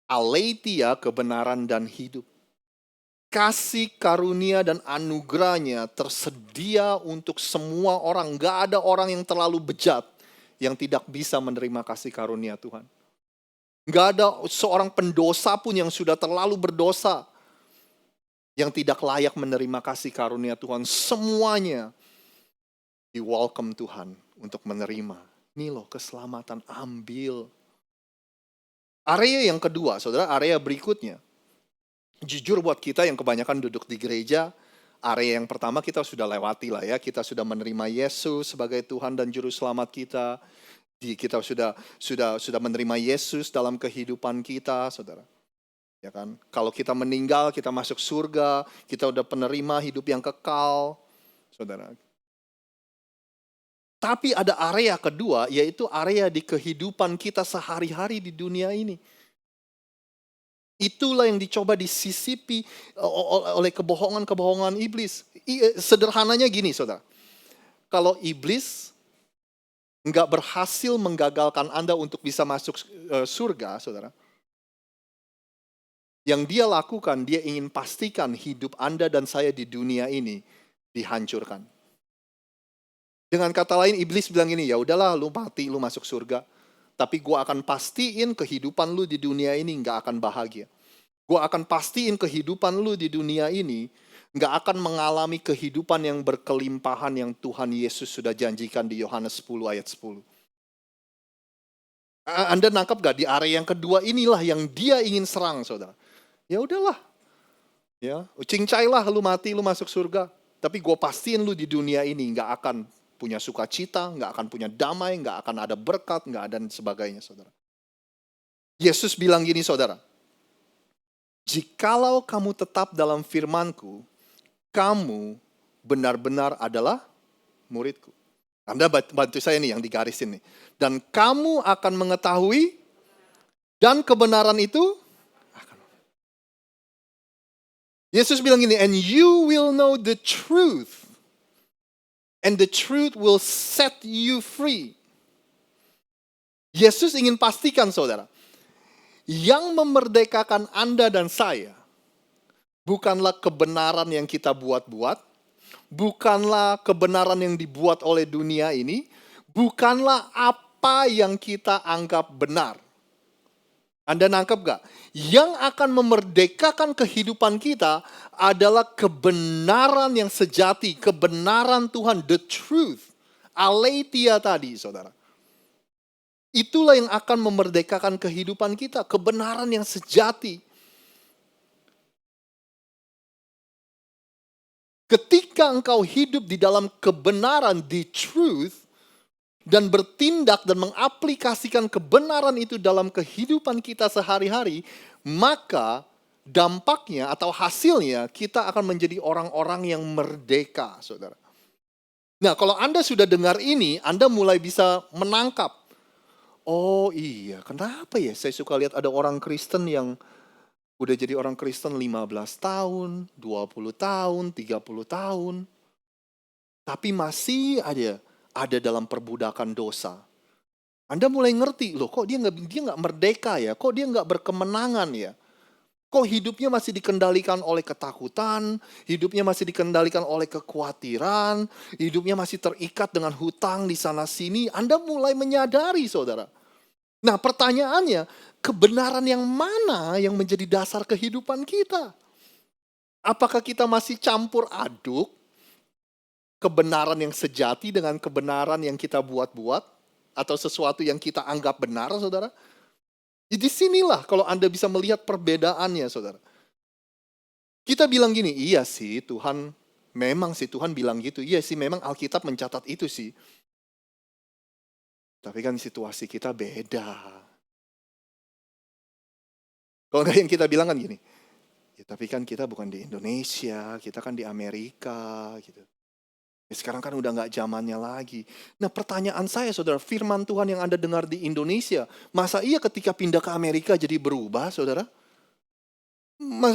aletheia, kebenaran dan hidup. Kasih karunia dan anugerahnya tersedia untuk semua orang. Gak ada orang yang terlalu bejat yang tidak bisa menerima kasih karunia Tuhan. Gak ada seorang pendosa pun yang sudah terlalu berdosa yang tidak layak menerima kasih karunia Tuhan. Semuanya di welcome Tuhan untuk menerima. Ini loh keselamatan, ambil. Area yang kedua, saudara, area berikutnya. Jujur buat kita yang kebanyakan duduk di gereja, area yang pertama kita sudah lewati lah ya. Kita sudah menerima Yesus sebagai Tuhan dan Juru Selamat kita. Kita sudah menerima Yesus dalam kehidupan kita, saudara. Ya kan? Kalau kita meninggal, kita masuk surga, kita udah penerima hidup yang kekal, saudara. Tapi ada area kedua, yaitu area di kehidupan kita sehari-hari di dunia ini. Itulah yang dicoba disisipi oleh kebohongan-kebohongan iblis. Sederhananya gini, saudara. Kalau iblis nggak berhasil menggagalkan Anda untuk bisa masuk surga, saudara. Yang dia lakukan, dia ingin pastikan hidup Anda dan saya di dunia ini dihancurkan. Dengan kata lain, iblis bilang gini, ya udahlah lu mati, lu masuk surga. Tapi gue akan pastiin kehidupan lu di dunia ini gak akan bahagia. Gue akan pastiin kehidupan lu di dunia ini gak akan mengalami kehidupan yang berkelimpahan yang Tuhan Yesus sudah janjikan di Yohanes 10 ayat 10. Anda nangkap gak di area yang kedua inilah yang dia ingin serang, saudara. Ya udahlah. Ya, cincailah lu mati, lu masuk surga. Tapi gue pastiin lu di dunia ini gak akan punya sukacita, nggak akan punya damai, nggak akan ada berkat, nggak ada dan sebagainya, saudara. Yesus bilang gini, saudara. Jikalau kamu tetap dalam firman-Ku, kamu benar-benar adalah murid-Ku. Anda bantu saya nih yang digarisin nih. Dan kamu akan mengetahui dan kebenaran itu akan. Yesus bilang gini, and you will know the truth. And the truth will set you free. Yesus ingin pastikan, saudara, yang memerdekakan Anda dan saya bukanlah kebenaran yang kita buat-buat, bukanlah kebenaran yang dibuat oleh dunia ini, bukanlah apa yang kita anggap benar. Anda nangkep gak? Yang akan memerdekakan kehidupan kita adalah kebenaran yang sejati, kebenaran Tuhan, the truth. Aletheia tadi, saudara. Itulah yang akan memerdekakan kehidupan kita, kebenaran yang sejati. Ketika engkau hidup di dalam kebenaran, the truth, dan bertindak dan mengaplikasikan kebenaran itu dalam kehidupan kita sehari-hari, maka dampaknya atau hasilnya kita akan menjadi orang-orang yang merdeka, saudara. Nah, kalau Anda sudah dengar ini, Anda mulai bisa menangkap. Oh iya, kenapa ya saya suka lihat ada orang Kristen yang udah jadi orang Kristen 15 tahun, 20 tahun, 30 tahun. Tapi masih ada dalam perbudakan dosa. Anda mulai ngerti, loh kok dia nggak merdeka ya? Kok dia nggak berkemenangan ya? Kok hidupnya masih dikendalikan oleh ketakutan, hidupnya masih dikendalikan oleh kekhawatiran, hidupnya masih terikat dengan hutang di sana sini. Anda mulai menyadari, saudara. Nah, pertanyaannya, kebenaran yang mana yang menjadi dasar kehidupan kita? Apakah kita masih campur aduk kebenaran yang sejati dengan kebenaran yang kita buat-buat atau sesuatu yang kita anggap benar, saudara? Di sinilah kalau Anda bisa melihat perbedaannya, saudara. Kita bilang gini, iya sih Tuhan, memang sih Tuhan bilang gitu. Iya sih memang Alkitab mencatat itu sih. Tapi kan situasi kita beda. Kalau nggak yang kita bilang kan gini, ya tapi kan kita bukan di Indonesia, kita kan di Amerika gitu. Ya, sekarang kan udah nggak zamannya lagi. Nah pertanyaan saya saudara, firman Tuhan yang Anda dengar di Indonesia, masa iya ketika pindah ke Amerika jadi berubah saudara?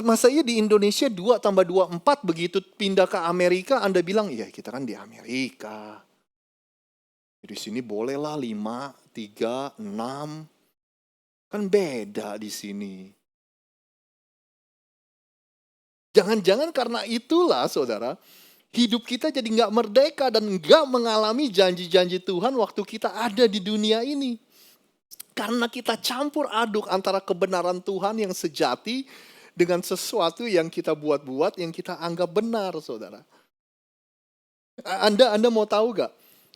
Masa iya di Indonesia 2 tambah 2 4, begitu pindah ke Amerika Anda bilang, ya kita kan di Amerika. Di sini bolehlah 5, 3, 6. Kan beda di sini. Jangan-jangan karena itulah saudara, hidup kita jadi nggak merdeka dan nggak mengalami janji-janji Tuhan waktu kita ada di dunia ini. Karena kita campur aduk antara kebenaran Tuhan yang sejati dengan sesuatu yang kita buat-buat, yang kita anggap benar, saudara. Anda mau tahu gak?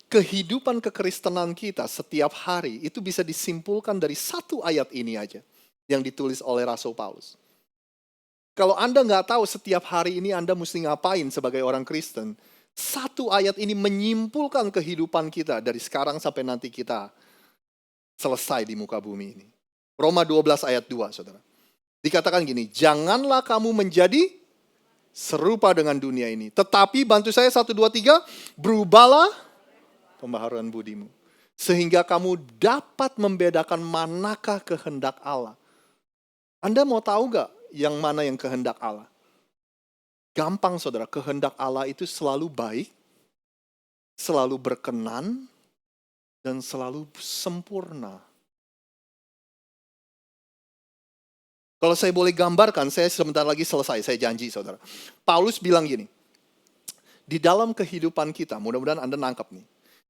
Kehidupan kekristenan kita setiap hari itu bisa disimpulkan dari satu ayat ini aja yang ditulis oleh Rasul Paulus. Kalau Anda nggak tahu setiap hari ini Anda mesti ngapain sebagai orang Kristen, satu ayat ini menyimpulkan kehidupan kita dari sekarang sampai nanti kita selesai di muka bumi ini. Roma 12 ayat 2, saudara. Dikatakan gini, janganlah kamu menjadi serupa dengan dunia ini. Tetapi bantu saya 1, 2, 3, berubahlah pembaharuan budimu. Sehingga kamu dapat membedakan manakah kehendak Allah. Anda mau tahu gak yang mana yang kehendak Allah? Gampang saudara, kehendak Allah itu selalu baik, selalu berkenan, dan selalu sempurna. Kalau saya boleh gambarkan, saya sebentar lagi selesai, saya janji saudara. Paulus bilang gini, di dalam kehidupan kita, mudah-mudahan Anda nangkep nih,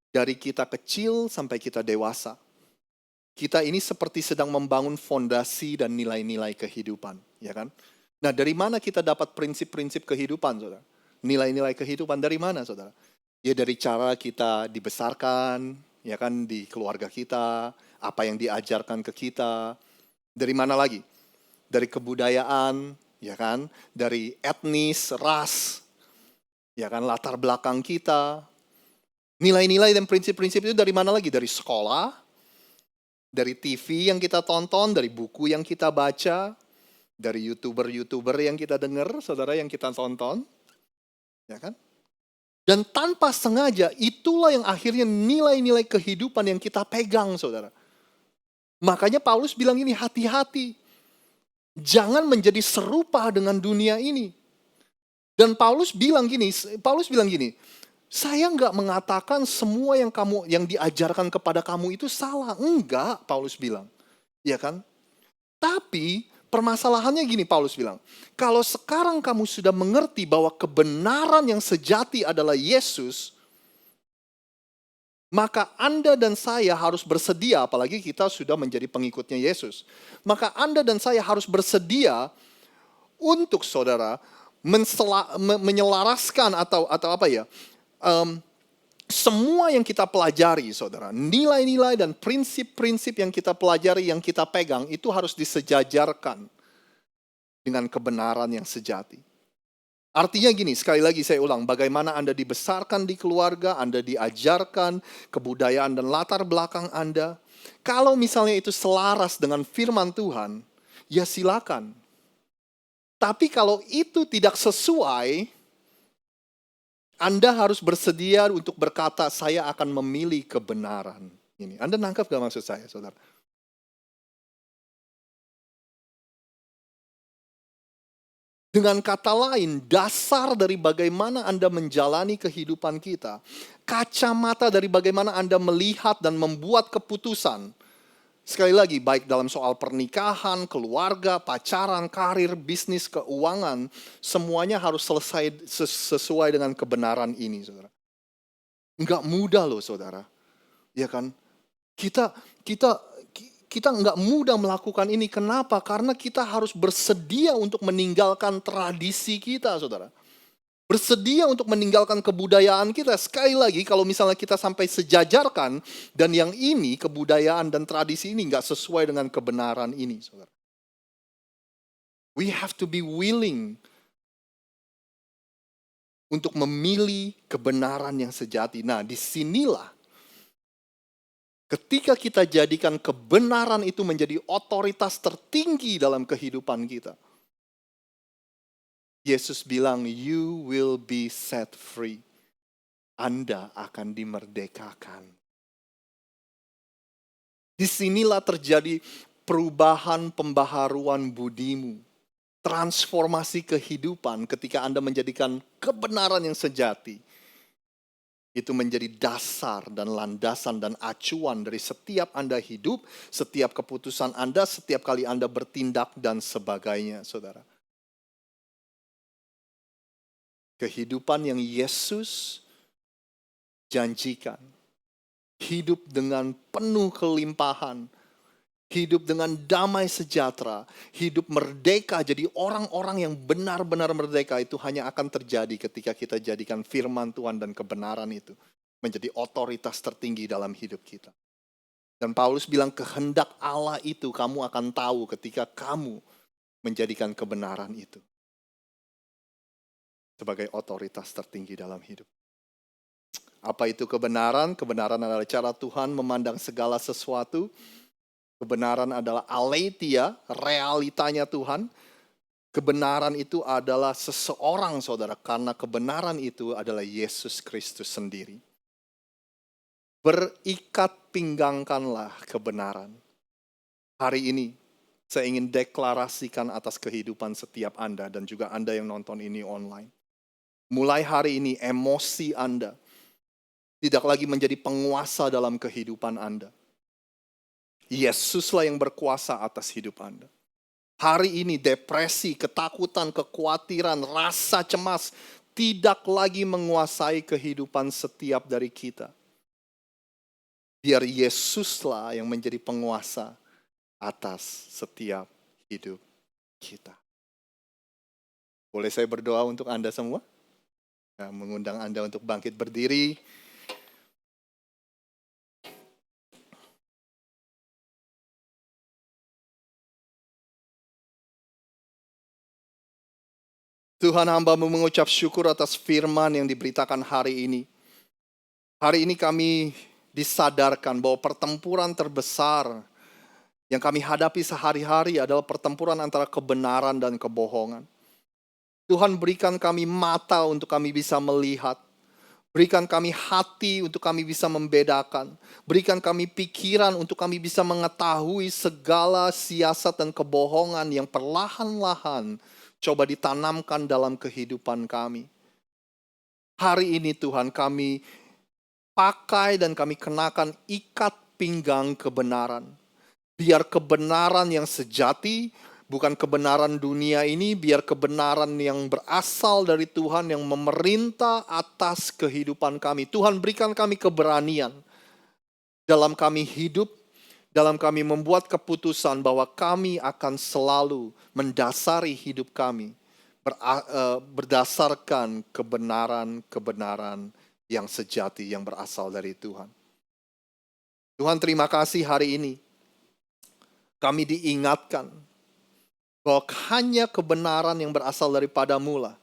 dari kita kecil sampai kita dewasa, kita ini seperti sedang membangun fondasi dan nilai-nilai kehidupan, ya kan? Nah, dari mana kita dapat prinsip-prinsip kehidupan, saudara? Nilai-nilai kehidupan dari mana, saudara? Ya dari cara kita dibesarkan, ya kan, di keluarga kita, apa yang diajarkan ke kita. Dari mana lagi? Dari kebudayaan, ya kan? Dari etnis, ras, ya kan, latar belakang kita. Nilai-nilai dan prinsip-prinsip itu dari mana lagi? Dari sekolah, dari TV yang kita tonton, dari buku yang kita baca, dari YouTuber-YouTuber yang kita dengar, saudara, yang kita tonton. Ya kan? Dan tanpa sengaja, itulah yang akhirnya nilai-nilai kehidupan yang kita pegang, saudara. Makanya Paulus bilang ini, hati-hati. Jangan menjadi serupa dengan dunia ini. Dan Paulus bilang gini, saya nggak mengatakan semua yang diajarkan kepada kamu itu salah. Enggak, Paulus bilang. Ya kan? Tapi permasalahannya gini, Paulus bilang. Kalau sekarang kamu sudah mengerti bahwa kebenaran yang sejati adalah Yesus, maka Anda dan saya harus bersedia, apalagi kita sudah menjadi pengikutnya Yesus. Maka Anda dan saya harus bersedia untuk saudara menyelaraskan atau apa ya, semua yang kita pelajari, saudara, nilai-nilai dan prinsip-prinsip yang kita pelajari, yang kita pegang, itu harus disejajarkan dengan kebenaran yang sejati. Artinya gini, sekali lagi saya ulang, bagaimana Anda dibesarkan di keluarga, Anda diajarkan kebudayaan dan latar belakang Anda. Kalau misalnya itu selaras dengan firman Tuhan, ya silakan. Tapi kalau itu tidak sesuai, Anda harus bersedia untuk berkata, saya akan memilih kebenaran. Ini, Anda nangkap gak maksud saya, saudara? Dengan kata lain, dasar dari bagaimana Anda menjalani kehidupan kita, kacamata dari bagaimana Anda melihat dan membuat keputusan, sekali lagi, baik dalam soal pernikahan, keluarga, pacaran, karir, bisnis, keuangan, semuanya harus selesai sesuai dengan kebenaran ini, saudara. Enggak mudah loh, saudara. Ya kan? Kita nggak mudah melakukan ini. Kenapa? Karena kita harus bersedia untuk meninggalkan tradisi kita, saudara. Bersedia untuk meninggalkan kebudayaan kita. Sekali lagi kalau misalnya kita sampai sejajarkan dan yang ini kebudayaan dan tradisi ini nggak sesuai dengan kebenaran ini, saudara. We have to be willing untuk memilih kebenaran yang sejati. Nah, disinilah ketika kita jadikan kebenaran itu menjadi otoritas tertinggi dalam kehidupan kita. Yesus bilang, you will be set free. Anda akan dimerdekakan. Disinilah terjadi perubahan pembaharuan budimu. Transformasi kehidupan ketika Anda menjadikan kebenaran yang sejati. Itu menjadi dasar dan landasan dan acuan dari setiap Anda hidup, setiap keputusan Anda, setiap kali Anda bertindak dan sebagainya, saudara. Kehidupan yang Yesus janjikan. Hidup dengan penuh kelimpahan. Hidup dengan damai sejahtera. Hidup merdeka. Jadi orang-orang yang benar-benar merdeka itu hanya akan terjadi ketika kita jadikan firman Tuhan dan kebenaran itu menjadi otoritas tertinggi dalam hidup kita. Dan Paulus bilang kehendak Allah itu kamu akan tahu ketika kamu menjadikan kebenaran itu sebagai otoritas tertinggi dalam hidup. Apa itu kebenaran? Kebenaran adalah cara Tuhan memandang segala sesuatu. Kebenaran adalah aletheia, realitanya Tuhan. Kebenaran itu adalah seseorang, saudara, karena kebenaran itu adalah Yesus Kristus sendiri. Berikat pinggangkanlah kebenaran. Hari ini saya ingin deklarasikan atas kehidupan setiap Anda dan juga Anda yang nonton ini online. Mulai hari ini emosi Anda tidak lagi menjadi penguasa dalam kehidupan Anda. Yesuslah yang berkuasa atas hidup Anda. Hari ini depresi, ketakutan, kekhawatiran, rasa cemas tidak lagi menguasai kehidupan setiap dari kita. Biar Yesuslah yang menjadi penguasa atas setiap hidup kita. Boleh saya berdoa untuk Anda semua? Nah, mengundang Anda untuk bangkit berdiri. Tuhan, hamba-Mu mengucap syukur atas firman yang diberitakan hari ini. Hari ini kami disadarkan bahwa pertempuran terbesar yang kami hadapi sehari-hari adalah pertempuran antara kebenaran dan kebohongan. Tuhan, berikan kami mata untuk kami bisa melihat. Berikan kami hati untuk kami bisa membedakan. Berikan kami pikiran untuk kami bisa mengetahui segala siasat dan kebohongan yang perlahan-lahan coba ditanamkan dalam kehidupan kami. Hari ini Tuhan, kami pakai dan kami kenakan ikat pinggang kebenaran. Biar kebenaran yang sejati, bukan kebenaran dunia ini, biar kebenaran yang berasal dari Tuhan yang memerintah atas kehidupan kami. Tuhan, berikan kami keberanian dalam kami hidup, dalam kami membuat keputusan bahwa kami akan selalu mendasari hidup kami berdasarkan kebenaran-kebenaran yang sejati yang berasal dari Tuhan. Tuhan, terima kasih hari ini kami diingatkan bahwa hanya kebenaran yang berasal daripada-Mu lah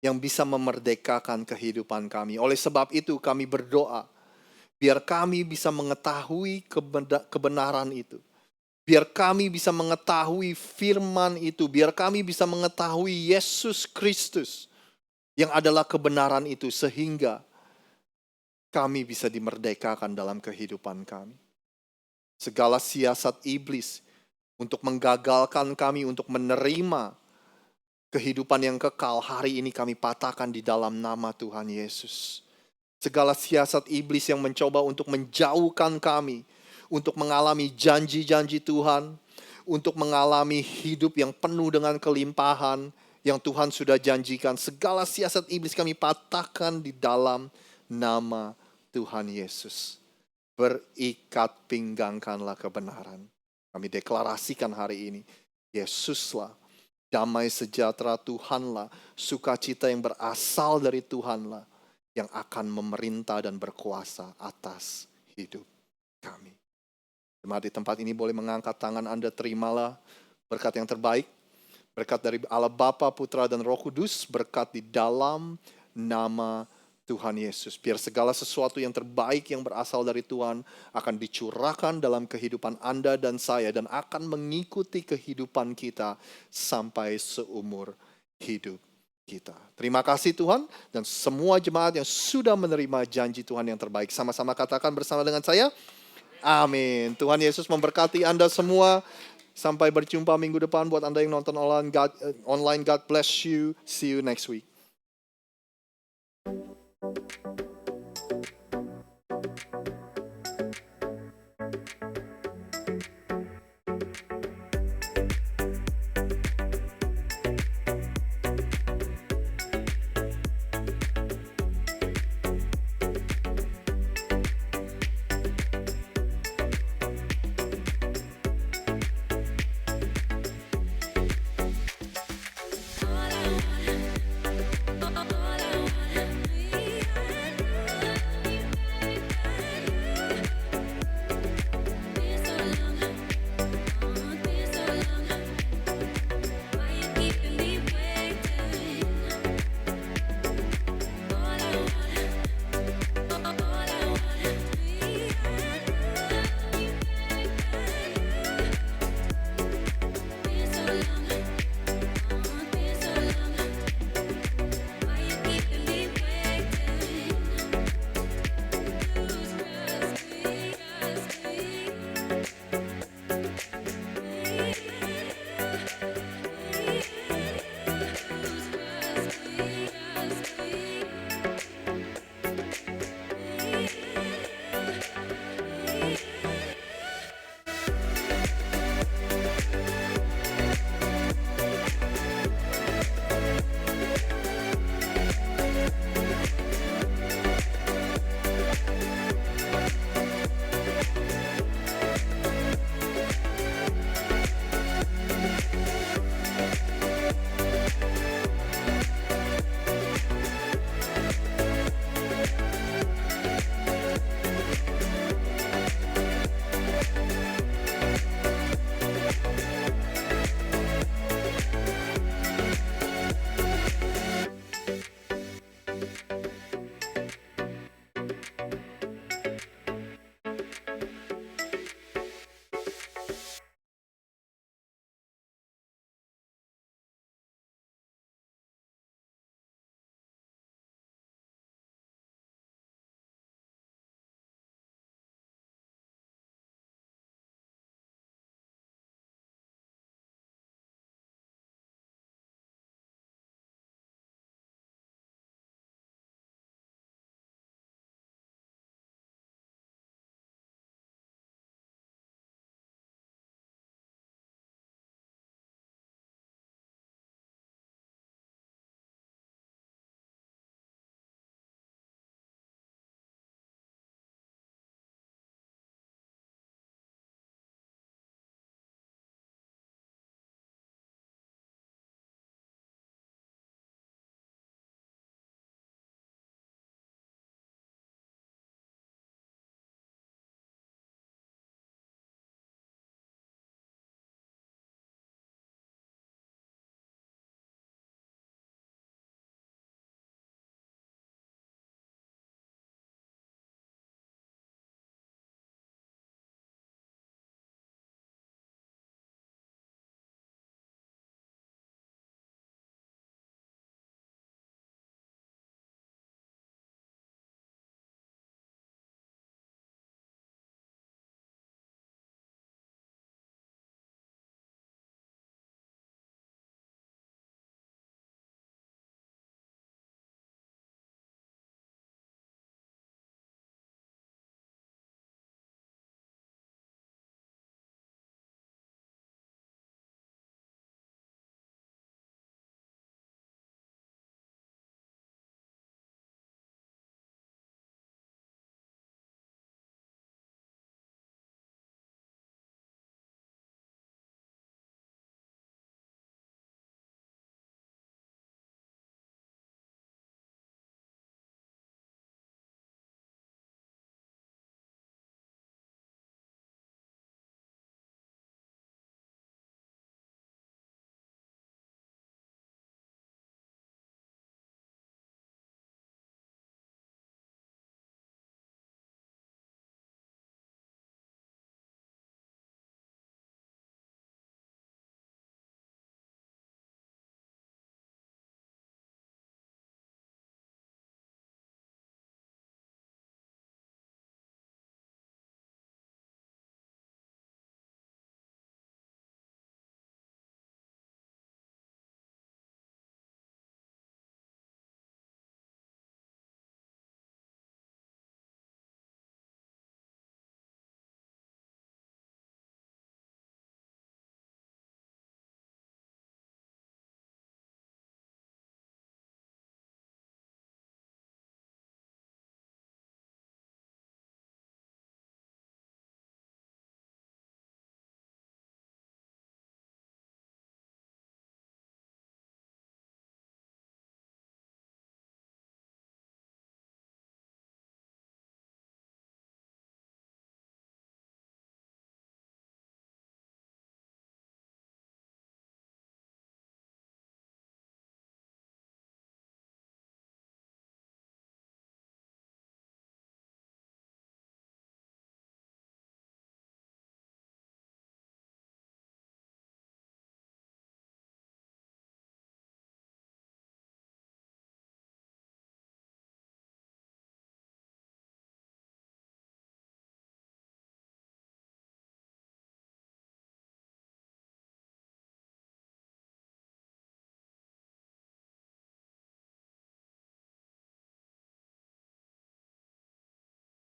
yang bisa memerdekakan kehidupan kami. Oleh sebab itu kami berdoa, biar kami bisa mengetahui kebenaran itu. Biar kami bisa mengetahui firman itu. Biar kami bisa mengetahui Yesus Kristus yang adalah kebenaran itu. Sehingga kami bisa dimerdekakan dalam kehidupan kami. Segala siasat iblis untuk menggagalkan kami, untuk menerima kehidupan yang kekal, hari ini kami patahkan di dalam nama Tuhan Yesus. Segala siasat iblis yang mencoba untuk menjauhkan kami, untuk mengalami janji-janji Tuhan, untuk mengalami hidup yang penuh dengan kelimpahan yang Tuhan sudah janjikan. Segala siasat iblis kami patahkan di dalam nama Tuhan Yesus. Berikat pinggangkanlah kebenaran. Kami deklarasikan hari ini, Yesuslah damai sejahtera Tuhanlah, sukacita yang berasal dari Tuhanlah yang akan memerintah dan berkuasa atas hidup kami. Jemaat di tempat ini boleh mengangkat tangan Anda, terimalah berkat yang terbaik. Berkat dari Allah Bapa, Putra, dan Roh Kudus, berkat di dalam nama Tuhan Yesus. Biar segala sesuatu yang terbaik yang berasal dari Tuhan akan dicurahkan dalam kehidupan Anda dan saya dan akan mengikuti kehidupan kita sampai seumur hidup kita. Terima kasih Tuhan, dan semua jemaat yang sudah menerima janji Tuhan yang terbaik. Sama-sama katakan bersama dengan saya, amin. Tuhan Yesus memberkati Anda semua. Sampai berjumpa minggu depan. Buat Anda yang nonton online, God bless you. See you next week.